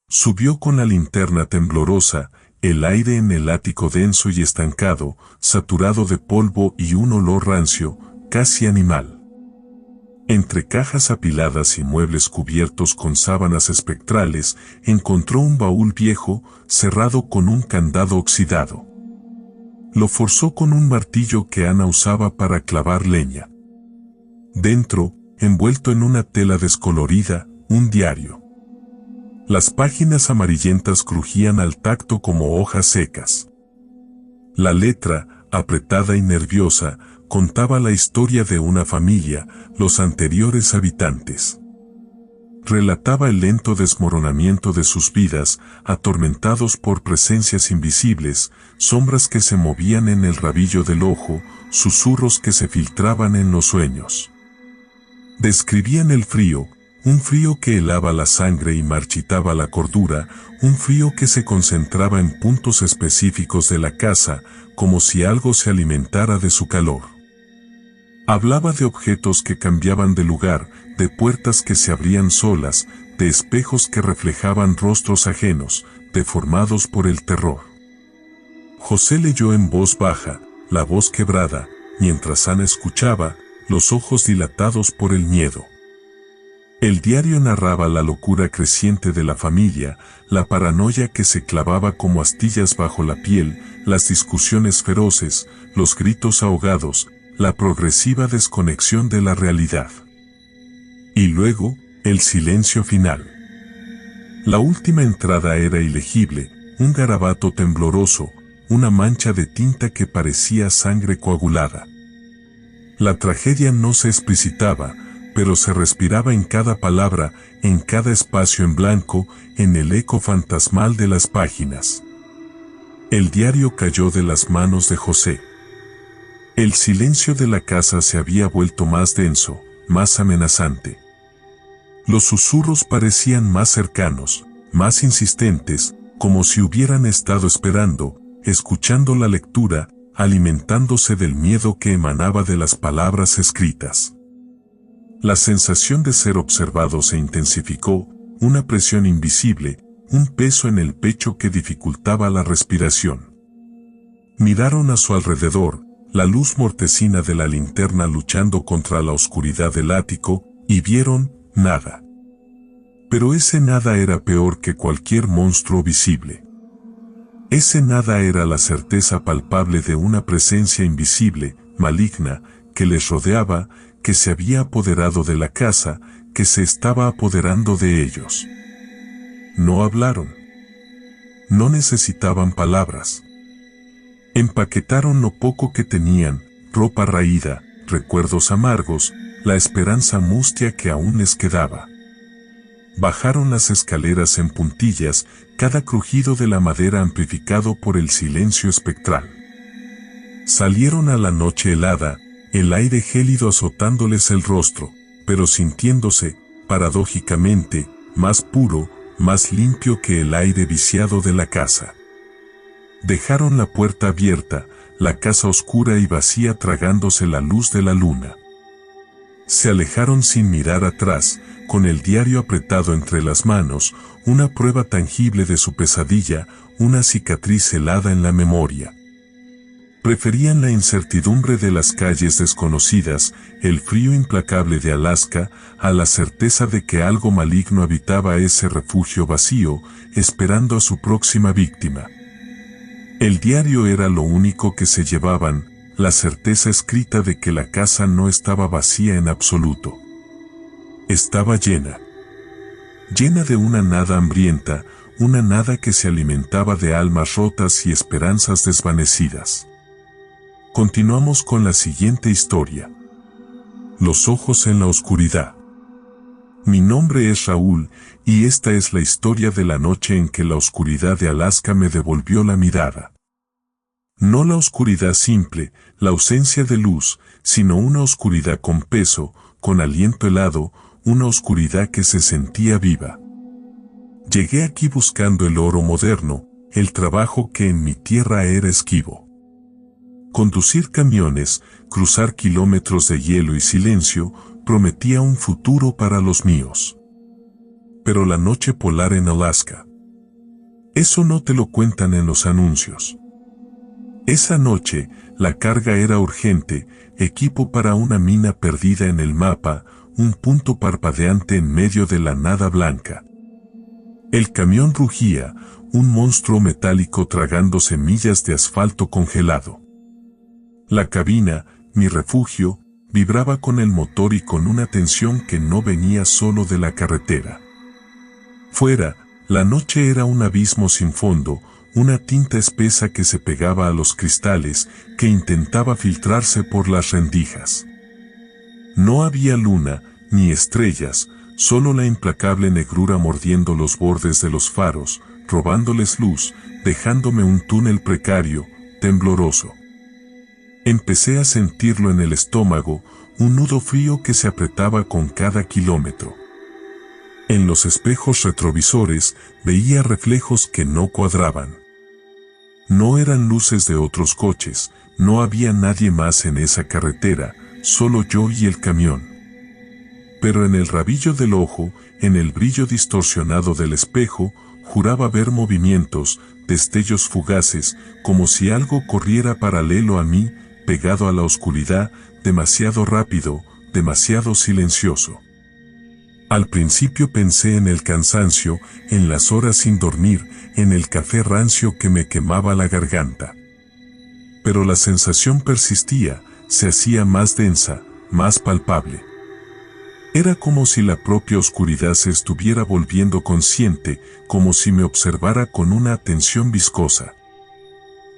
Subió con la linterna temblorosa, el aire en el ático denso y estancado, saturado de polvo y un olor rancio, casi animal. Entre cajas apiladas y muebles cubiertos con sábanas espectrales, encontró un baúl viejo, cerrado con un candado oxidado. Lo forzó con un martillo que Ana usaba para clavar leña. Dentro, envuelto en una tela descolorida, un diario. Las páginas amarillentas crujían al tacto como hojas secas. La letra, apretada y nerviosa, contaba la historia de una familia, los anteriores habitantes. Relataba el lento desmoronamiento de sus vidas, atormentados por presencias invisibles, sombras que se movían en el rabillo del ojo, susurros que se filtraban en los sueños. Describían el frío, un frío que helaba la sangre y marchitaba la cordura, un frío que se concentraba en puntos específicos de la casa, como si algo se alimentara de su calor. Hablaba de objetos que cambiaban de lugar, de puertas que se abrían solas, de espejos que reflejaban rostros ajenos, deformados por el terror. José leyó en voz baja, la voz quebrada, mientras Ana escuchaba, los ojos dilatados por el miedo. El diario narraba la locura creciente de la familia, la paranoia que se clavaba como astillas bajo la piel, las discusiones feroces, los gritos ahogados, la progresiva desconexión de la realidad. Y luego, el silencio final. La última entrada era ilegible, un garabato tembloroso, una mancha de tinta que parecía sangre coagulada. La tragedia no se explicitaba, pero se respiraba en cada palabra, en cada espacio en blanco, en el eco fantasmal de las páginas. El diario cayó de las manos de José. El silencio de la casa se había vuelto más denso, más amenazante. Los susurros parecían más cercanos, más insistentes, como si hubieran estado esperando, escuchando la lectura, alimentándose del miedo que emanaba de las palabras escritas. La sensación de ser observado se intensificó, una presión invisible, un peso en el pecho que dificultaba la respiración. Miraron a su alrededor, la luz mortecina de la linterna luchando contra la oscuridad del ático, y vieron nada. Pero ese nada era peor que cualquier monstruo visible. Ese nada era la certeza palpable de una presencia invisible, maligna, que les rodeaba, que se había apoderado de la casa, que se estaba apoderando de ellos. No hablaron. No necesitaban palabras. Empaquetaron lo poco que tenían, ropa raída, recuerdos amargos, la esperanza mustia que aún les quedaba. Bajaron las escaleras en puntillas, cada crujido de la madera amplificado por el silencio espectral. Salieron a la noche helada, el aire gélido azotándoles el rostro, pero sintiéndose, paradójicamente, más puro, más limpio que el aire viciado de la casa. Dejaron la puerta abierta, la casa oscura y vacía tragándose la luz de la luna. Se alejaron sin mirar atrás, con el diario apretado entre las manos, una prueba tangible de su pesadilla, una cicatriz helada en la memoria. Preferían la incertidumbre de las calles desconocidas, el frío implacable de Alaska, a la certeza de que algo maligno habitaba ese refugio vacío, esperando a su próxima víctima. El diario era lo único que se llevaban, la certeza escrita de que la casa no estaba vacía en absoluto. Estaba llena. Llena de una nada hambrienta, una nada que se alimentaba de almas rotas y esperanzas desvanecidas. Continuamos con la siguiente historia. Los ojos en la oscuridad. Mi nombre es Raúl, y esta es la historia de la noche en que la oscuridad de Alaska me devolvió la mirada. No la oscuridad simple, la ausencia de luz, sino una oscuridad con peso, con aliento helado, una oscuridad que se sentía viva. Llegué aquí buscando el oro moderno, el trabajo que en mi tierra era esquivo. Conducir camiones, cruzar kilómetros de hielo y silencio, prometía un futuro para los míos. Pero la noche polar en Alaska. Eso no te lo cuentan en los anuncios. Esa noche, la carga era urgente, equipo para una mina perdida en el mapa, un punto parpadeante en medio de la nada blanca. El camión rugía, un monstruo metálico tragando semillas de asfalto congelado. La cabina, mi refugio, vibraba con el motor y con una tensión que no venía solo de la carretera. Fuera, la noche era un abismo sin fondo, una tinta espesa que se pegaba a los cristales, que intentaba filtrarse por las rendijas. No había luna, ni estrellas, solo la implacable negrura mordiendo los bordes de los faros, robándoles luz, dejándome un túnel precario, tembloroso. Empecé a sentirlo en el estómago, un nudo frío que se apretaba con cada kilómetro. En los espejos retrovisores veía reflejos que no cuadraban. No eran luces de otros coches, no había nadie más en esa carretera, solo yo y el camión. Pero en el rabillo del ojo, en el brillo distorsionado del espejo, juraba ver movimientos, destellos fugaces, como si algo corriera paralelo a mí, pegado a la oscuridad, demasiado rápido, demasiado silencioso. Al principio pensé en el cansancio, en las horas sin dormir, en el café rancio que me quemaba la garganta. Pero la sensación persistía, se hacía más densa, más palpable. Era como si la propia oscuridad se estuviera volviendo consciente, como si me observara con una atención viscosa.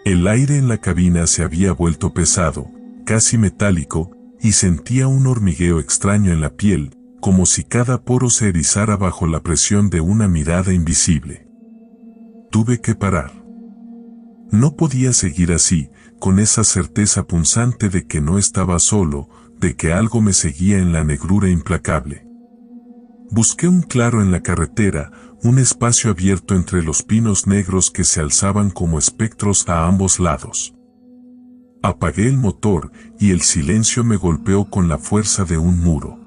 El aire en la cabina se había vuelto pesado, casi metálico, y sentía un hormigueo extraño en la piel, como si cada poro se erizara bajo la presión de una mirada invisible. Tuve que parar. No podía seguir así, con esa certeza punzante de que no estaba solo, de que algo me seguía en la negrura implacable. Busqué un claro en la carretera, un espacio abierto entre los pinos negros que se alzaban como espectros a ambos lados. Apagué el motor y el silencio me golpeó con la fuerza de un muro.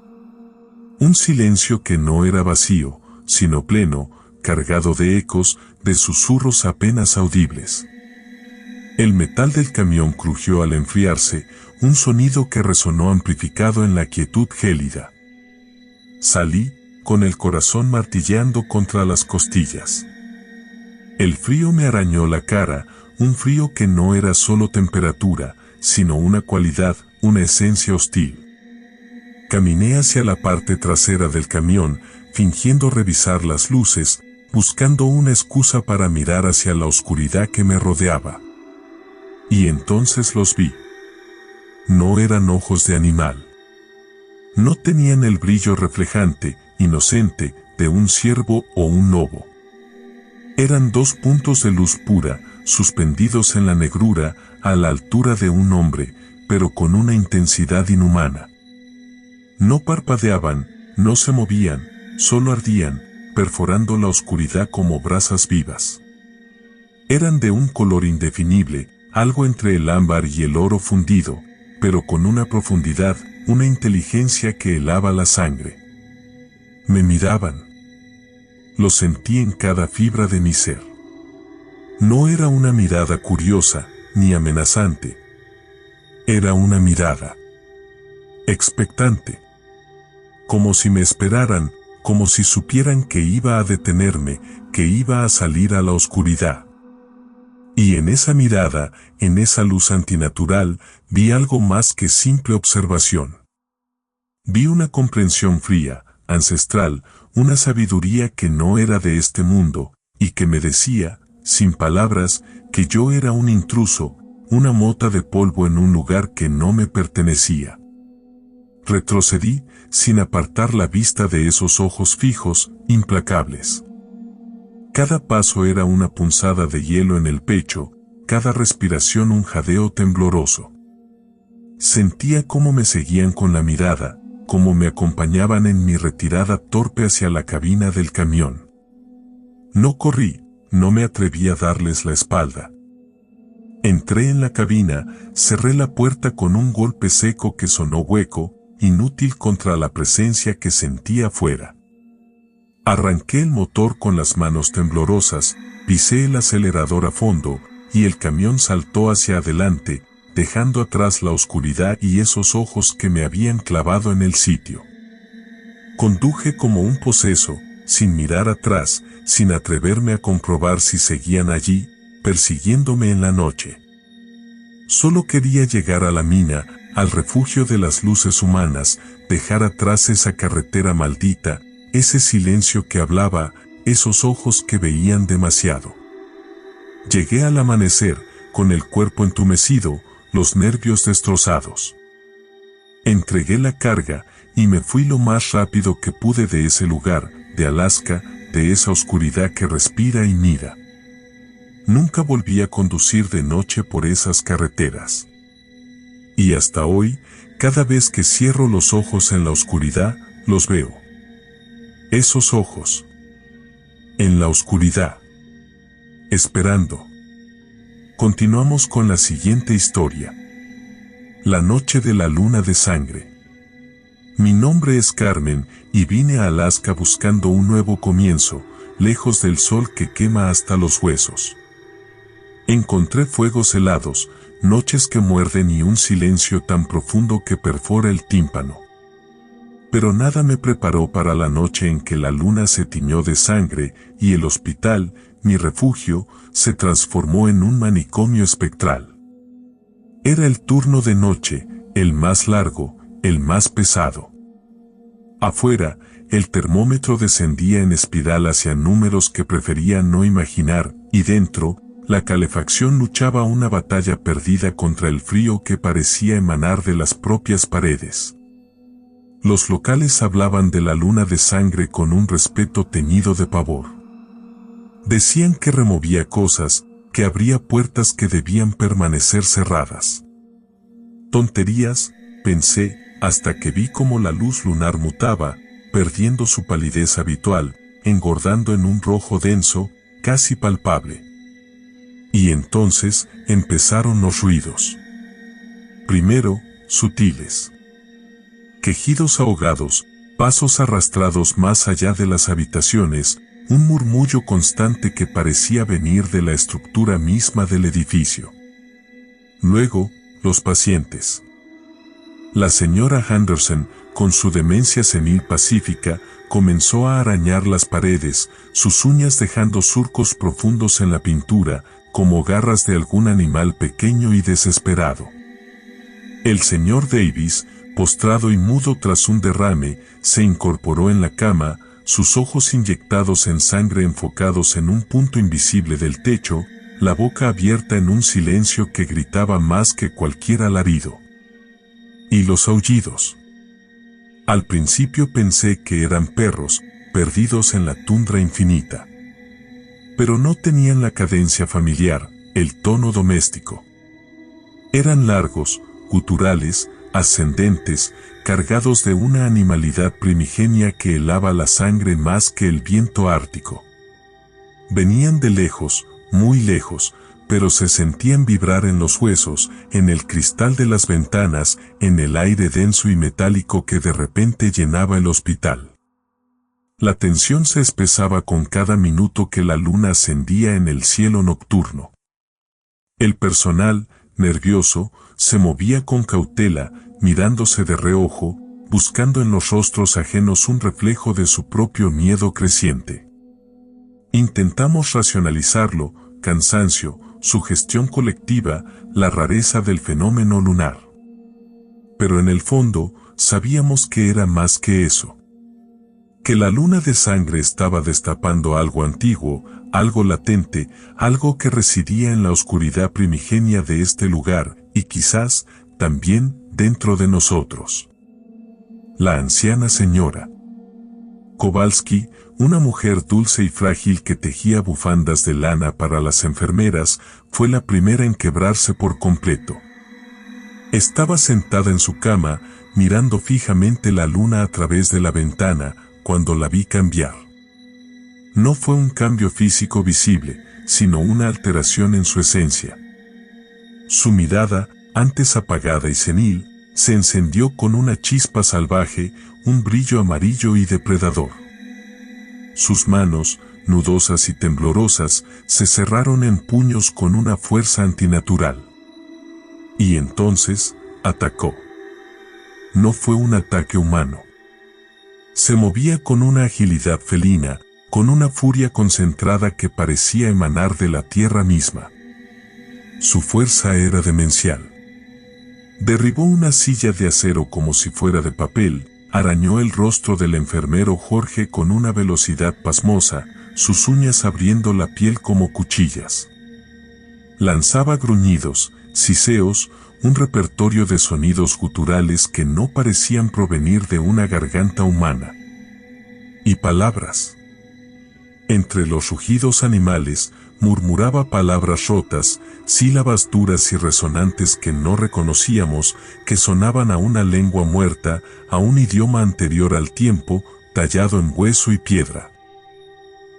Un silencio que no era vacío, sino pleno, cargado de ecos, de susurros apenas audibles. El metal del camión crujió al enfriarse, un sonido que resonó amplificado en la quietud gélida. Salí, con el corazón martilleando contra las costillas. El frío me arañó la cara, un frío que no era solo temperatura, sino una cualidad, una esencia hostil. Caminé hacia la parte trasera del camión, fingiendo revisar las luces, buscando una excusa para mirar hacia la oscuridad que me rodeaba. Y entonces los vi. No eran ojos de animal. No tenían el brillo reflejante, inocente, de un ciervo o un lobo. Eran dos puntos de luz pura, suspendidos en la negrura, a la altura de un hombre, pero con una intensidad inhumana. No parpadeaban, no se movían, solo ardían, perforando la oscuridad como brasas vivas. Eran de un color indefinible, algo entre el ámbar y el oro fundido, pero con una profundidad, una inteligencia que helaba la sangre. Me miraban. Lo sentí en cada fibra de mi ser. No era una mirada curiosa, ni amenazante. Era una mirada expectante. Como si me esperaran, como si supieran que iba a detenerme, que iba a salir a la oscuridad. Y en esa mirada, en esa luz antinatural, vi algo más que simple observación. Vi una comprensión fría, ancestral, una sabiduría que no era de este mundo, y que me decía, sin palabras, que yo era un intruso, una mota de polvo en un lugar que no me pertenecía. Retrocedí, sin apartar la vista de esos ojos fijos, implacables. Cada paso era una punzada de hielo en el pecho, cada respiración un jadeo tembloroso. Sentía cómo me seguían con la mirada, cómo me acompañaban en mi retirada torpe hacia la cabina del camión. No corrí, no me atreví a darles la espalda. Entré en la cabina, cerré la puerta con un golpe seco que sonó hueco, inútil contra la presencia que sentía afuera. Arranqué el motor con las manos temblorosas, pisé el acelerador a fondo, y el camión saltó hacia adelante, dejando atrás la oscuridad y esos ojos que me habían clavado en el sitio. Conduje como un poseso, sin mirar atrás, sin atreverme a comprobar si seguían allí, persiguiéndome en la noche. Solo quería llegar a la mina, al refugio de las luces humanas, dejar atrás esa carretera maldita, ese silencio que hablaba, esos ojos que veían demasiado. Llegué al amanecer, con el cuerpo entumecido, los nervios destrozados. Entregué la carga, y me fui lo más rápido que pude de ese lugar, de Alaska, de esa oscuridad que respira y mira. Nunca volví a conducir de noche por esas carreteras. Y hasta hoy, cada vez que cierro los ojos en la oscuridad, los veo. Esos ojos. En la oscuridad. Esperando. Continuamos con la siguiente historia. La noche de la luna de sangre. Mi nombre es Carmen, y vine a Alaska buscando un nuevo comienzo, lejos del sol que quema hasta los huesos. Encontré fuegos helados, noches que muerden y un silencio tan profundo que perfora el tímpano. Pero nada me preparó para la noche en que la luna se tiñó de sangre y el hospital, mi refugio, se transformó en un manicomio espectral. Era el turno de noche, el más largo, el más pesado. Afuera, el termómetro descendía en espiral hacia números que prefería no imaginar, y dentro, la calefacción luchaba una batalla perdida contra el frío que parecía emanar de las propias paredes. Los locales hablaban de la luna de sangre con un respeto teñido de pavor. Decían que removía cosas, que abría puertas que debían permanecer cerradas. Tonterías, pensé, hasta que vi cómo la luz lunar mutaba, perdiendo su palidez habitual, engordando en un rojo denso, casi palpable. Y entonces empezaron los ruidos. Primero, sutiles. Quejidos ahogados, pasos arrastrados más allá de las habitaciones, un murmullo constante que parecía venir de la estructura misma del edificio. Luego, los pacientes. La señora Henderson, con su demencia senil pacífica, comenzó a arañar las paredes, sus uñas dejando surcos profundos en la pintura, como garras de algún animal pequeño y desesperado. El señor Davis, postrado y mudo tras un derrame, se incorporó en la cama, sus ojos inyectados en sangre enfocados en un punto invisible del techo, la boca abierta en un silencio que gritaba más que cualquier alarido. Y los aullidos. Al principio pensé que eran perros, perdidos en la tundra infinita. Pero no tenían la cadencia familiar, el tono doméstico. Eran largos, guturales, ascendentes, cargados de una animalidad primigenia que helaba la sangre más que el viento ártico. Venían de lejos, muy lejos, pero se sentían vibrar en los huesos, en el cristal de las ventanas, en el aire denso y metálico que de repente llenaba el hospital. La tensión se espesaba con cada minuto que la luna ascendía en el cielo nocturno. El personal, nervioso, se movía con cautela, mirándose de reojo, buscando en los rostros ajenos un reflejo de su propio miedo creciente. Intentamos racionalizarlo, cansancio, sugestión colectiva, la rareza del fenómeno lunar. Pero en el fondo, sabíamos que era más que eso. Que la luna de sangre estaba destapando algo antiguo, algo latente, algo que residía en la oscuridad primigenia de este lugar, y quizás, también, dentro de nosotros. La anciana señora Kowalski, una mujer dulce y frágil que tejía bufandas de lana para las enfermeras, fue la primera en quebrarse por completo. Estaba sentada en su cama, mirando fijamente la luna a través de la ventana, cuando la vi cambiar. No fue un cambio físico visible, sino una alteración en su esencia. Su mirada, antes apagada y senil, se encendió con una chispa salvaje, un brillo amarillo y depredador. Sus manos, nudosas y temblorosas, se cerraron en puños con una fuerza antinatural. Y entonces, atacó. No fue un ataque humano. Se movía con una agilidad felina, con una furia concentrada que parecía emanar de la tierra misma. Su fuerza era demencial. Derribó una silla de acero como si fuera de papel, arañó el rostro del enfermero Jorge con una velocidad pasmosa, sus uñas abriendo la piel como cuchillas. Lanzaba gruñidos, siseos, un repertorio de sonidos guturales que no parecían provenir de una garganta humana. Y palabras. Entre los rugidos animales, murmuraba palabras rotas, sílabas duras y resonantes que no reconocíamos, que sonaban a una lengua muerta, a un idioma anterior al tiempo, tallado en hueso y piedra.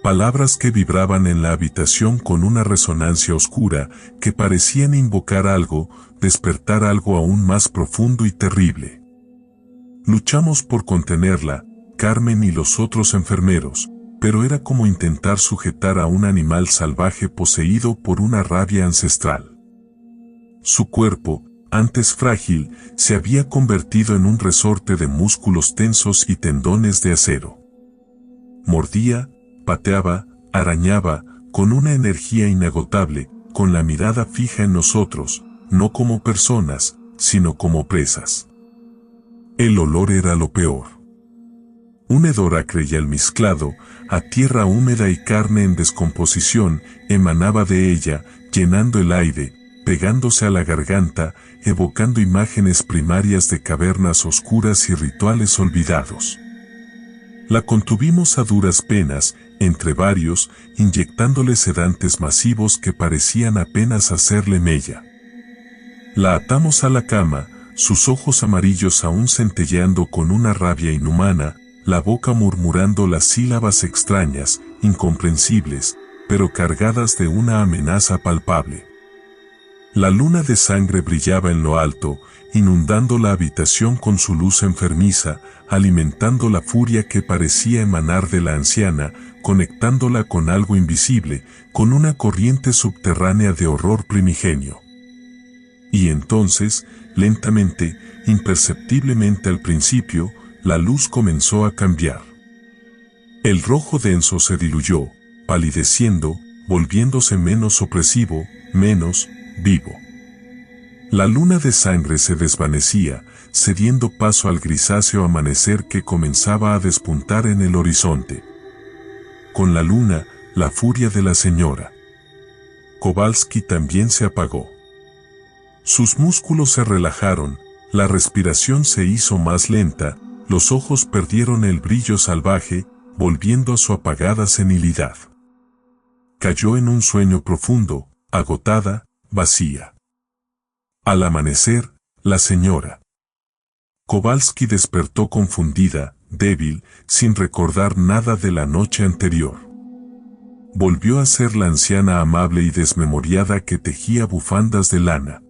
Palabras que vibraban en la habitación con una resonancia oscura, que parecían invocar algo, despertar algo aún más profundo y terrible. Luchamos por contenerla, Carmen y los otros enfermeros, pero era como intentar sujetar a un animal salvaje poseído por una rabia ancestral. Su cuerpo, antes frágil, se había convertido en un resorte de músculos tensos y tendones de acero. Mordía, pateaba, arañaba, con una energía inagotable, con la mirada fija en nosotros, no como personas, sino como presas. El olor era lo peor. Un hedor acre y almizclado, a tierra húmeda y carne en descomposición, emanaba de ella, llenando el aire, pegándose a la garganta, evocando imágenes primarias de cavernas oscuras y rituales olvidados. La contuvimos a duras penas, entre varios, inyectándole sedantes masivos que parecían apenas hacerle mella. La atamos a la cama, sus ojos amarillos aún centelleando con una rabia inhumana, la boca murmurando las sílabas extrañas, incomprensibles, pero cargadas de una amenaza palpable. La luna de sangre brillaba en lo alto, inundando la habitación con su luz enfermiza, alimentando la furia que parecía emanar de la anciana, conectándola con algo invisible, con una corriente subterránea de horror primigenio. Y entonces, lentamente, imperceptiblemente al principio, la luz comenzó a cambiar. El rojo denso se diluyó, palideciendo, volviéndose menos opresivo, menos vivo. La luna de sangre se desvanecía, cediendo paso al grisáceo amanecer que comenzaba a despuntar en el horizonte. Con la luna, la furia de la señora Kowalski también se apagó. Sus músculos se relajaron, la respiración se hizo más lenta, los ojos perdieron el brillo salvaje, volviendo a su apagada senilidad. Cayó en un sueño profundo, agotada, vacía. Al amanecer, la señora Kowalski despertó confundida, débil, sin recordar nada de la noche anterior. Volvió a ser la anciana amable y desmemoriada que tejía bufandas de lana.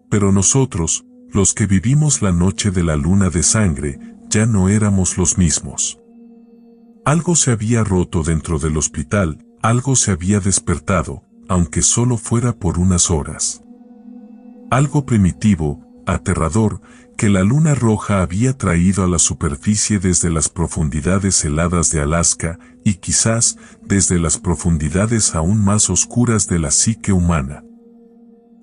Pero nosotros, los que vivimos la noche de la luna de sangre, ya no éramos los mismos. Algo se había roto dentro del hospital, algo se había despertado, aunque solo fuera por unas horas. Algo primitivo, aterrador, que la luna roja había traído a la superficie desde las profundidades heladas de Alaska y quizás desde las profundidades aún más oscuras de la psique humana.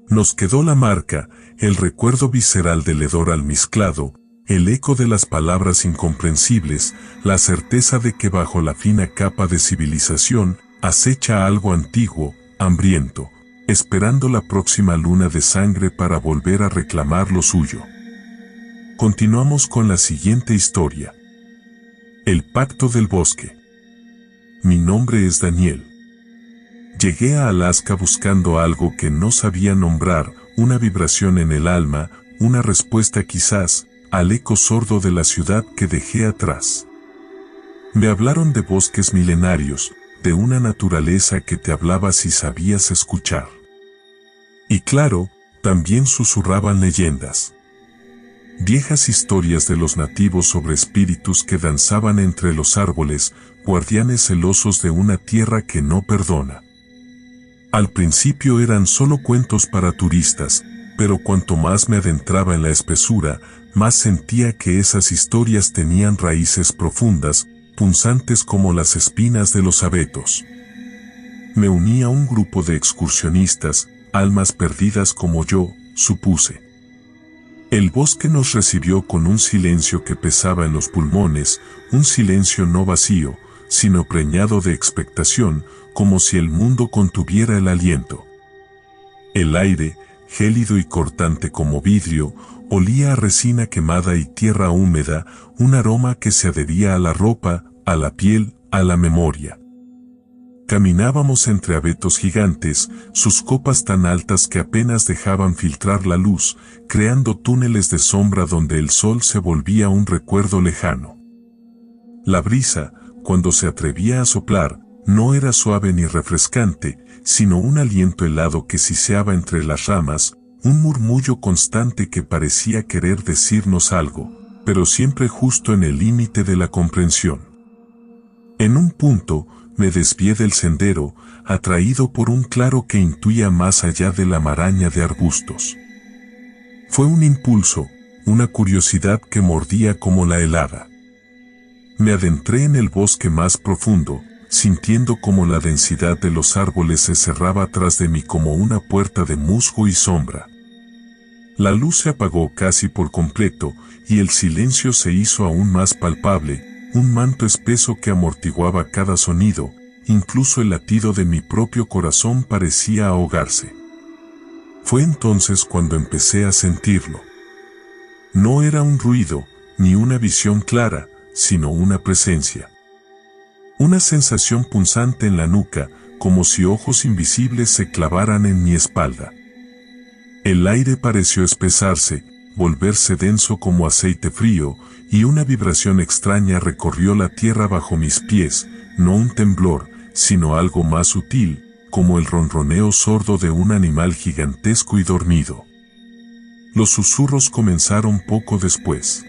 Nos quedó la marca, el recuerdo visceral del hedor almizclado, el eco de las palabras incomprensibles, la certeza de que bajo la fina capa de civilización acecha algo antiguo, hambriento, esperando la próxima luna de sangre para volver a reclamar lo suyo. Continuamos con la siguiente historia. El pacto del bosque. Mi nombre es Daniel. Llegué a Alaska buscando algo que no sabía nombrar, una vibración en el alma, una respuesta quizás, al eco sordo de la ciudad que dejé atrás. Me hablaron de bosques milenarios, de una naturaleza que te hablaba si sabías escuchar. Y claro, también susurraban leyendas. Viejas historias de los nativos sobre espíritus que danzaban entre los árboles, guardianes celosos de una tierra que no perdona. Al principio eran solo cuentos para turistas, pero cuanto más me adentraba en la espesura, más sentía que esas historias tenían raíces profundas, punzantes como las espinas de los abetos. Me uní a un grupo de excursionistas, almas perdidas como yo, supuse. El bosque nos recibió con un silencio que pesaba en los pulmones, un silencio no vacío, sino preñado de expectación, como si el mundo contuviera el aliento. El aire, gélido y cortante como vidrio, olía a resina quemada y tierra húmeda, un aroma que se adhería a la ropa, a la piel, a la memoria. Caminábamos entre abetos gigantes, sus copas tan altas que apenas dejaban filtrar la luz, creando túneles de sombra donde el sol se volvía un recuerdo lejano. La brisa, cuando se atrevía a soplar, no era suave ni refrescante, sino un aliento helado que siseaba entre las ramas, un murmullo constante que parecía querer decirnos algo, pero siempre justo en el límite de la comprensión. En un punto, me desvié del sendero, atraído por un claro que intuía más allá de la maraña de arbustos. Fue un impulso, una curiosidad que mordía como la helada. Me adentré en el bosque más profundo, sintiendo como la densidad de los árboles se cerraba tras de mí como una puerta de musgo y sombra. La luz se apagó casi por completo, y el silencio se hizo aún más palpable, un manto espeso que amortiguaba cada sonido, incluso el latido de mi propio corazón parecía ahogarse. Fue entonces cuando empecé a sentirlo. No era un ruido, ni una visión clara, sino una presencia. Una sensación punzante en la nuca, como si ojos invisibles se clavaran en mi espalda. El aire pareció espesarse, volverse denso como aceite frío, y una vibración extraña recorrió la tierra bajo mis pies, no un temblor, sino algo más sutil, como el ronroneo sordo de un animal gigantesco y dormido. Los susurros comenzaron poco después.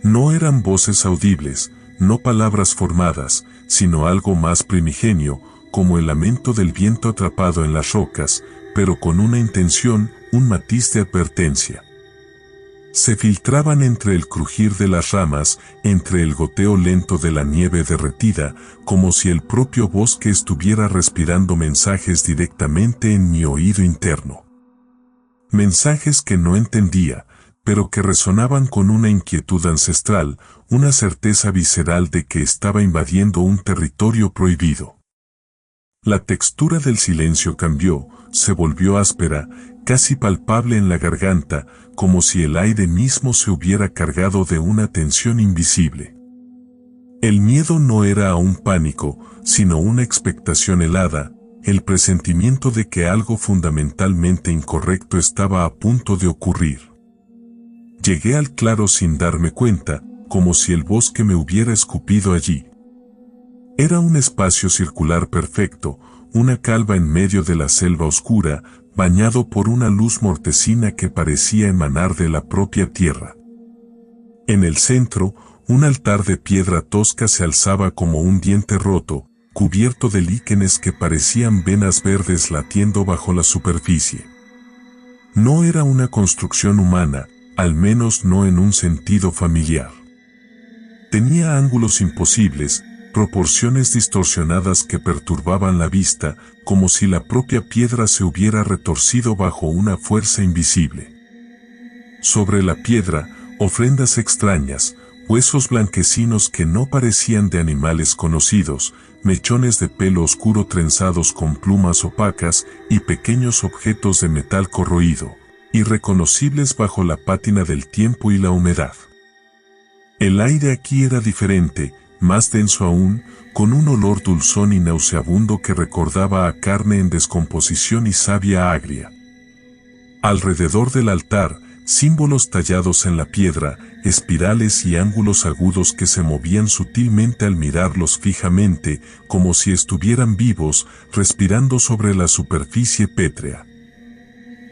No eran voces audibles, no palabras formadas, sino algo más primigenio, como el lamento del viento atrapado en las rocas, pero con una intención, un matiz de advertencia. Se filtraban entre el crujir de las ramas, entre el goteo lento de la nieve derretida, como si el propio bosque estuviera respirando mensajes directamente en mi oído interno. Mensajes que no entendía, pero que resonaban con una inquietud ancestral, una certeza visceral de que estaba invadiendo un territorio prohibido. La textura del silencio cambió, se volvió áspera, casi palpable en la garganta, como si el aire mismo se hubiera cargado de una tensión invisible. El miedo no era aún pánico, sino una expectación helada, el presentimiento de que algo fundamentalmente incorrecto estaba a punto de ocurrir. Llegué al claro sin darme cuenta, como si el bosque me hubiera escupido allí. Era un espacio circular perfecto, una calva en medio de la selva oscura, bañado por una luz mortecina que parecía emanar de la propia tierra. En el centro, un altar de piedra tosca se alzaba como un diente roto, cubierto de líquenes que parecían venas verdes latiendo bajo la superficie. No era una construcción humana, al menos no en un sentido familiar. Tenía ángulos imposibles, proporciones distorsionadas que perturbaban la vista, como si la propia piedra se hubiera retorcido bajo una fuerza invisible. Sobre la piedra, ofrendas extrañas, huesos blanquecinos que no parecían de animales conocidos, mechones de pelo oscuro trenzados con plumas opacas y pequeños objetos de metal corroído, irreconocibles bajo la pátina del tiempo y la humedad. El aire aquí era diferente, más denso aún, con un olor dulzón y nauseabundo que recordaba a carne en descomposición y savia agria. Alrededor del altar, símbolos tallados en la piedra, espirales y ángulos agudos que se movían sutilmente al mirarlos fijamente, como si estuvieran vivos, respirando sobre la superficie pétrea.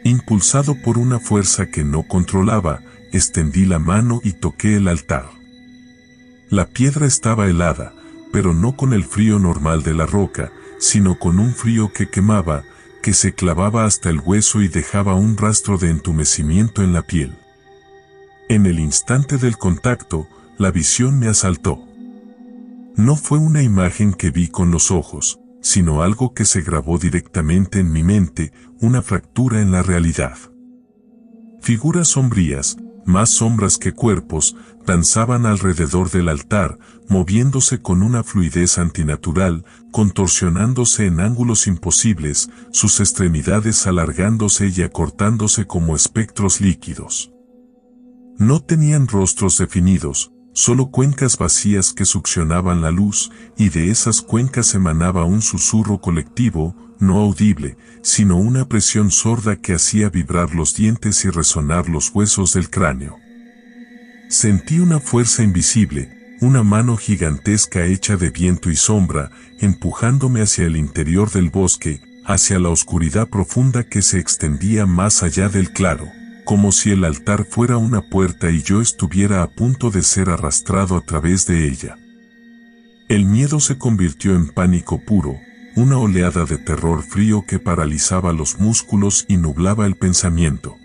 Impulsado por una fuerza que no controlaba, extendí la mano y toqué el altar. La piedra estaba helada, pero no con el frío normal de la roca, sino con un frío que quemaba, que se clavaba hasta el hueso y dejaba un rastro de entumecimiento en la piel. En el instante del contacto, la visión me asaltó. No fue una imagen que vi con los ojos, sino algo que se grabó directamente en mi mente, una fractura en la realidad. Figuras sombrías, más sombras que cuerpos, danzaban alrededor del altar, moviéndose con una fluidez antinatural, contorsionándose en ángulos imposibles, sus extremidades alargándose y acortándose como espectros líquidos. No tenían rostros definidos, solo cuencas vacías que succionaban la luz, y de esas cuencas emanaba un susurro colectivo, no audible, sino una presión sorda que hacía vibrar los dientes y resonar los huesos del cráneo. Sentí una fuerza invisible, una mano gigantesca hecha de viento y sombra, empujándome hacia el interior del bosque, hacia la oscuridad profunda que se extendía más allá del claro, como si el altar fuera una puerta y yo estuviera a punto de ser arrastrado a través de ella. El miedo se convirtió en pánico puro, una oleada de terror frío que paralizaba los músculos y nublaba el pensamiento.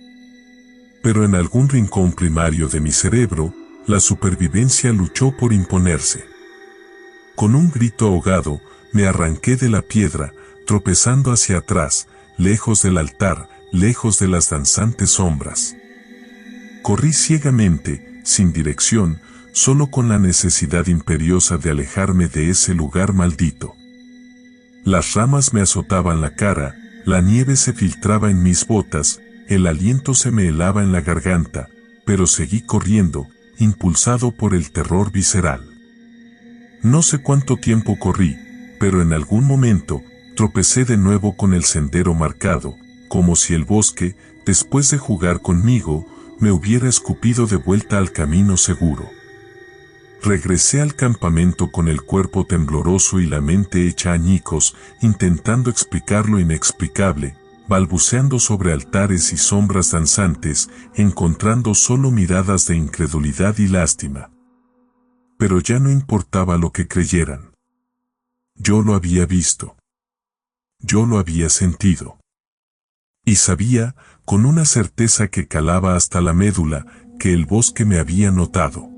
Pero en algún rincón primario de mi cerebro, la supervivencia luchó por imponerse. Con un grito ahogado, me arranqué de la piedra, tropezando hacia atrás, lejos del altar, lejos de las danzantes sombras. Corrí ciegamente, sin dirección, solo con la necesidad imperiosa de alejarme de ese lugar maldito. Las ramas me azotaban la cara, la nieve se filtraba en mis botas, el aliento se me helaba en la garganta, pero seguí corriendo, impulsado por el terror visceral. No sé cuánto tiempo corrí, pero en algún momento, tropecé de nuevo con el sendero marcado, como si el bosque, después de jugar conmigo, me hubiera escupido de vuelta al camino seguro. Regresé al campamento con el cuerpo tembloroso y la mente hecha añicos, intentando explicar lo inexplicable, balbuceando sobre altares y sombras danzantes, encontrando solo miradas de incredulidad y lástima. Pero ya no importaba lo que creyeran. Yo lo había visto. Yo lo había sentido. Y sabía, con una certeza que calaba hasta la médula, que el bosque me había notado.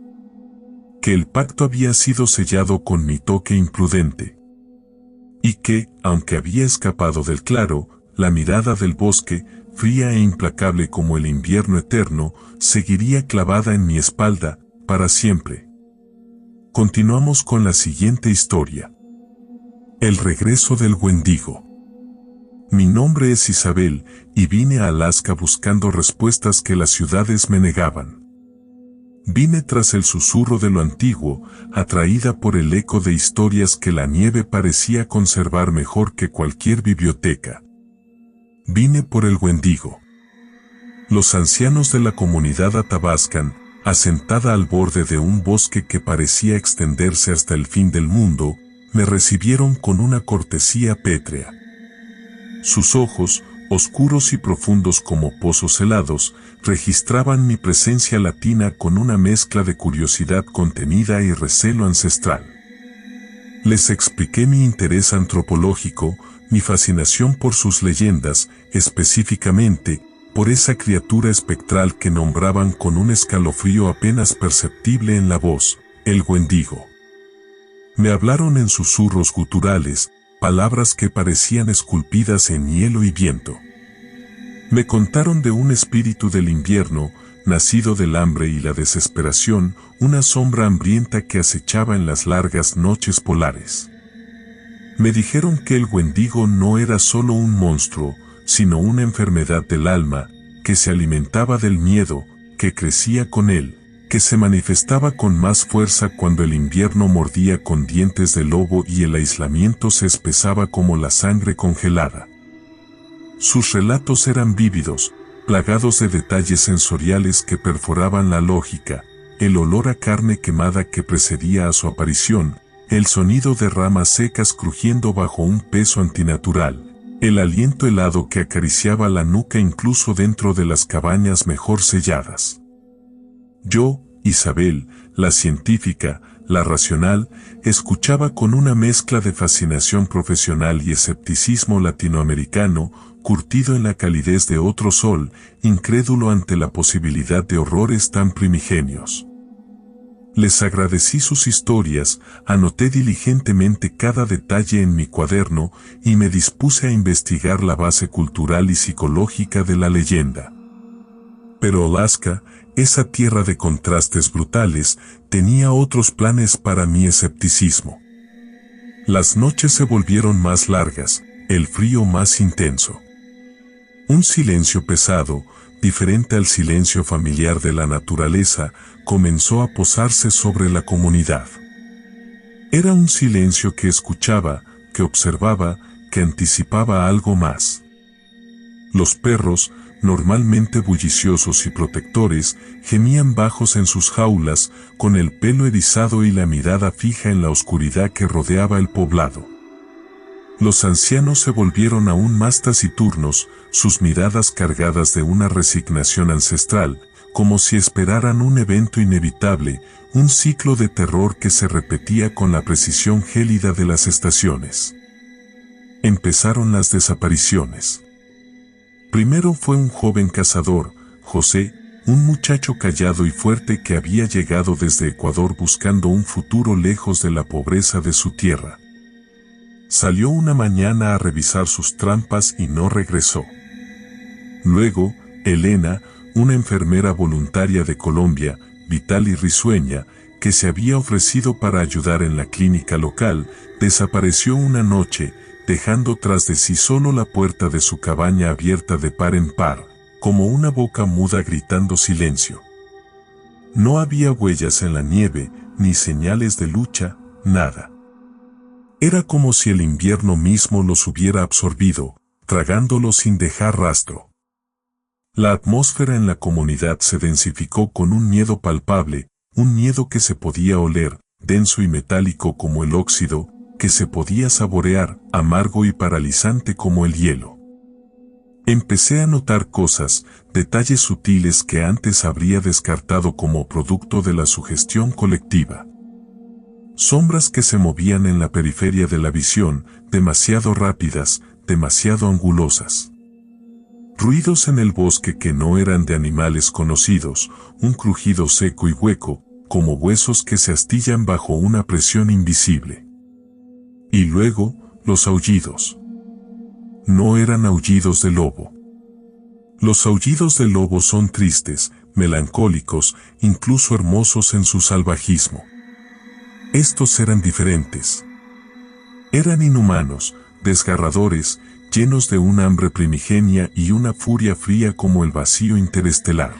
Que el pacto había sido sellado con mi toque imprudente. Y que, aunque había escapado del claro, la mirada del bosque, fría e implacable como el invierno eterno, seguiría clavada en mi espalda, para siempre. Continuamos con la siguiente historia. El regreso del Wendigo. Mi nombre es Isabel, y vine a Alaska buscando respuestas que las ciudades me negaban. Vine tras el susurro de lo antiguo, atraída por el eco de historias que la nieve parecía conservar mejor que cualquier biblioteca. Vine por el Wendigo. Los ancianos de la comunidad Athabascan, asentada al borde de un bosque que parecía extenderse hasta el fin del mundo, me recibieron con una cortesía pétrea. Sus ojos, oscuros y profundos como pozos helados, registraban mi presencia latina con una mezcla de curiosidad contenida y recelo ancestral. Les expliqué mi interés antropológico, mi fascinación por sus leyendas, específicamente, por esa criatura espectral que nombraban con un escalofrío apenas perceptible en la voz, el Wendigo. Me hablaron en susurros guturales, palabras que parecían esculpidas en hielo y viento. Me contaron de un espíritu del invierno, nacido del hambre y la desesperación, una sombra hambrienta que acechaba en las largas noches polares. Me dijeron que el Wendigo no era solo un monstruo, sino una enfermedad del alma, que se alimentaba del miedo, que crecía con él, que se manifestaba con más fuerza cuando el invierno mordía con dientes de lobo y el aislamiento se espesaba como la sangre congelada. Sus relatos eran vívidos, plagados de detalles sensoriales que perforaban la lógica, el olor a carne quemada que precedía a su aparición, el sonido de ramas secas crujiendo bajo un peso antinatural, el aliento helado que acariciaba la nuca incluso dentro de las cabañas mejor selladas. Yo, Isabel, la científica, la racional, escuchaba con una mezcla de fascinación profesional y escepticismo latinoamericano, curtido en la calidez de otro sol, incrédulo ante la posibilidad de horrores tan primigenios. Les agradecí sus historias, anoté diligentemente cada detalle en mi cuaderno y me dispuse a investigar la base cultural y psicológica de la leyenda. Pero Alaska, esa tierra de contrastes brutales, tenía otros planes para mi escepticismo. Las noches se volvieron más largas, el frío más intenso. Un silencio pesado, diferente al silencio familiar de la naturaleza, comenzó a posarse sobre la comunidad. Era un silencio que escuchaba, que observaba, que anticipaba algo más. Los perros, normalmente bulliciosos y protectores, gemían bajos en sus jaulas, con el pelo erizado y la mirada fija en la oscuridad que rodeaba el poblado. Los ancianos se volvieron aún más taciturnos, sus miradas cargadas de una resignación ancestral, como si esperaran un evento inevitable, un ciclo de terror que se repetía con la precisión gélida de las estaciones. Empezaron las desapariciones. Primero fue un joven cazador, José, un muchacho callado y fuerte que había llegado desde Ecuador buscando un futuro lejos de la pobreza de su tierra. Salió una mañana a revisar sus trampas y no regresó. Luego, Elena, una enfermera voluntaria de Colombia, vital y risueña, que se había ofrecido para ayudar en la clínica local, desapareció una noche, dejando tras de sí solo la puerta de su cabaña abierta de par en par, como una boca muda gritando silencio. No había huellas en la nieve, ni señales de lucha, nada. Era como si el invierno mismo los hubiera absorbido, tragándolos sin dejar rastro. La atmósfera en la comunidad se densificó con un miedo palpable, un miedo que se podía oler, denso y metálico como el óxido, que se podía saborear, amargo y paralizante como el hielo. Empecé a notar cosas, detalles sutiles que antes habría descartado como producto de la sugestión colectiva. Sombras que se movían en la periferia de la visión, demasiado rápidas, demasiado angulosas. Ruidos en el bosque que no eran de animales conocidos, un crujido seco y hueco, como huesos que se astillan bajo una presión invisible. Y luego, los aullidos. No eran aullidos de lobo. Los aullidos del lobo son tristes, melancólicos, incluso hermosos en su salvajismo. Estos eran diferentes. Eran inhumanos, desgarradores, llenos de un hambre primigenia y una furia fría como el vacío interestelar.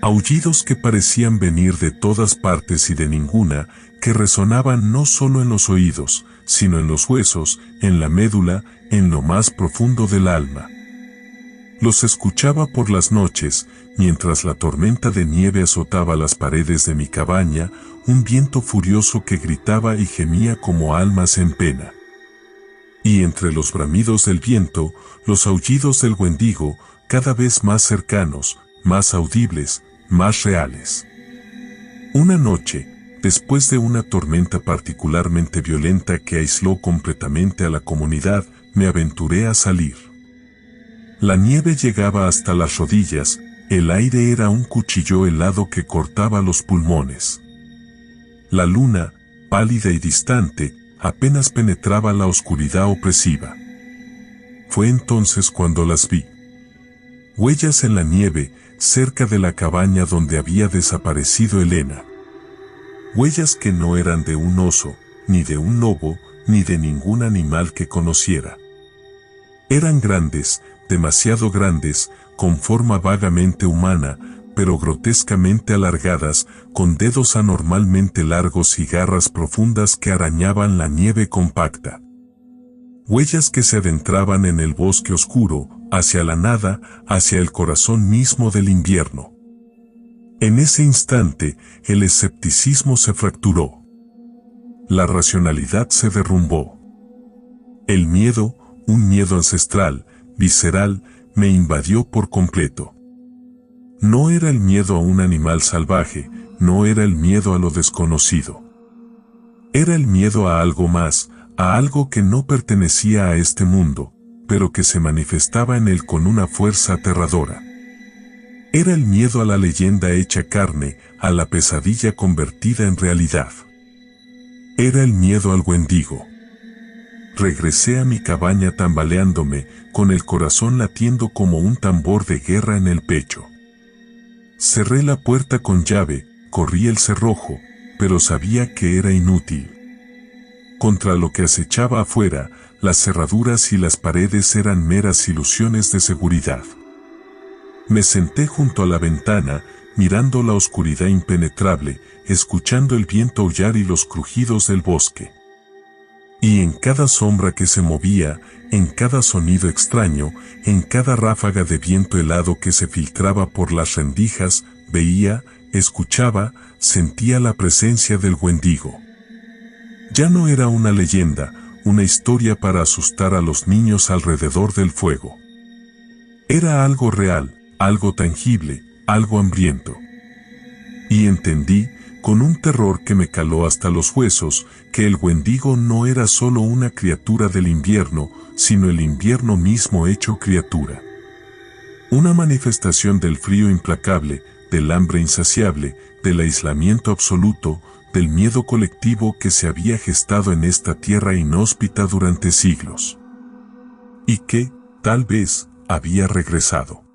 Aullidos que parecían venir de todas partes y de ninguna, que resonaban no solo en los oídos, sino en los huesos, en la médula, en lo más profundo del alma. Los escuchaba por las noches, mientras la tormenta de nieve azotaba las paredes de mi cabaña, un viento furioso que gritaba y gemía como almas en pena. Y entre los bramidos del viento, los aullidos del Wendigo, cada vez más cercanos, más audibles, más reales. Una noche, después de una tormenta particularmente violenta que aisló completamente a la comunidad, me aventuré a salir. La nieve llegaba hasta las rodillas, el aire era un cuchillo helado que cortaba los pulmones. La luna, pálida y distante, apenas penetraba la oscuridad opresiva. Fue entonces cuando las vi. Huellas en la nieve, cerca de la cabaña donde había desaparecido Elena. Huellas que no eran de un oso, ni de un lobo, ni de ningún animal que conociera. Eran grandes, demasiado grandes, con forma vagamente humana, pero grotescamente alargadas, con dedos anormalmente largos y garras profundas que arañaban la nieve compacta. Huellas que se adentraban en el bosque oscuro, hacia la nada, hacia el corazón mismo del invierno. En ese instante, el escepticismo se fracturó. La racionalidad se derrumbó. El miedo, un miedo ancestral, visceral, me invadió por completo. No era el miedo a un animal salvaje, no era el miedo a lo desconocido. Era el miedo a algo más, a algo que no pertenecía a este mundo, pero que se manifestaba en él con una fuerza aterradora. Era el miedo a la leyenda hecha carne, a la pesadilla convertida en realidad. Era el miedo al Wendigo. Regresé a mi cabaña tambaleándome, con el corazón latiendo como un tambor de guerra en el pecho. Cerré la puerta con llave, corrí el cerrojo, pero sabía que era inútil. Contra lo que acechaba afuera, las cerraduras y las paredes eran meras ilusiones de seguridad. Me senté junto a la ventana, mirando la oscuridad impenetrable, escuchando el viento aullar y los crujidos del bosque. Y en cada sombra que se movía, en cada sonido extraño, en cada ráfaga de viento helado que se filtraba por las rendijas, veía, escuchaba, sentía la presencia del Wendigo. Ya no era una leyenda, una historia para asustar a los niños alrededor del fuego. Era algo real, algo tangible, algo hambriento. Y entendí, con un terror que me caló hasta los huesos, que el Wendigo no era solo una criatura del invierno, sino el invierno mismo hecho criatura. Una manifestación del frío implacable, del hambre insaciable, del aislamiento absoluto, del miedo colectivo que se había gestado en esta tierra inhóspita durante siglos. Y que, tal vez, había regresado.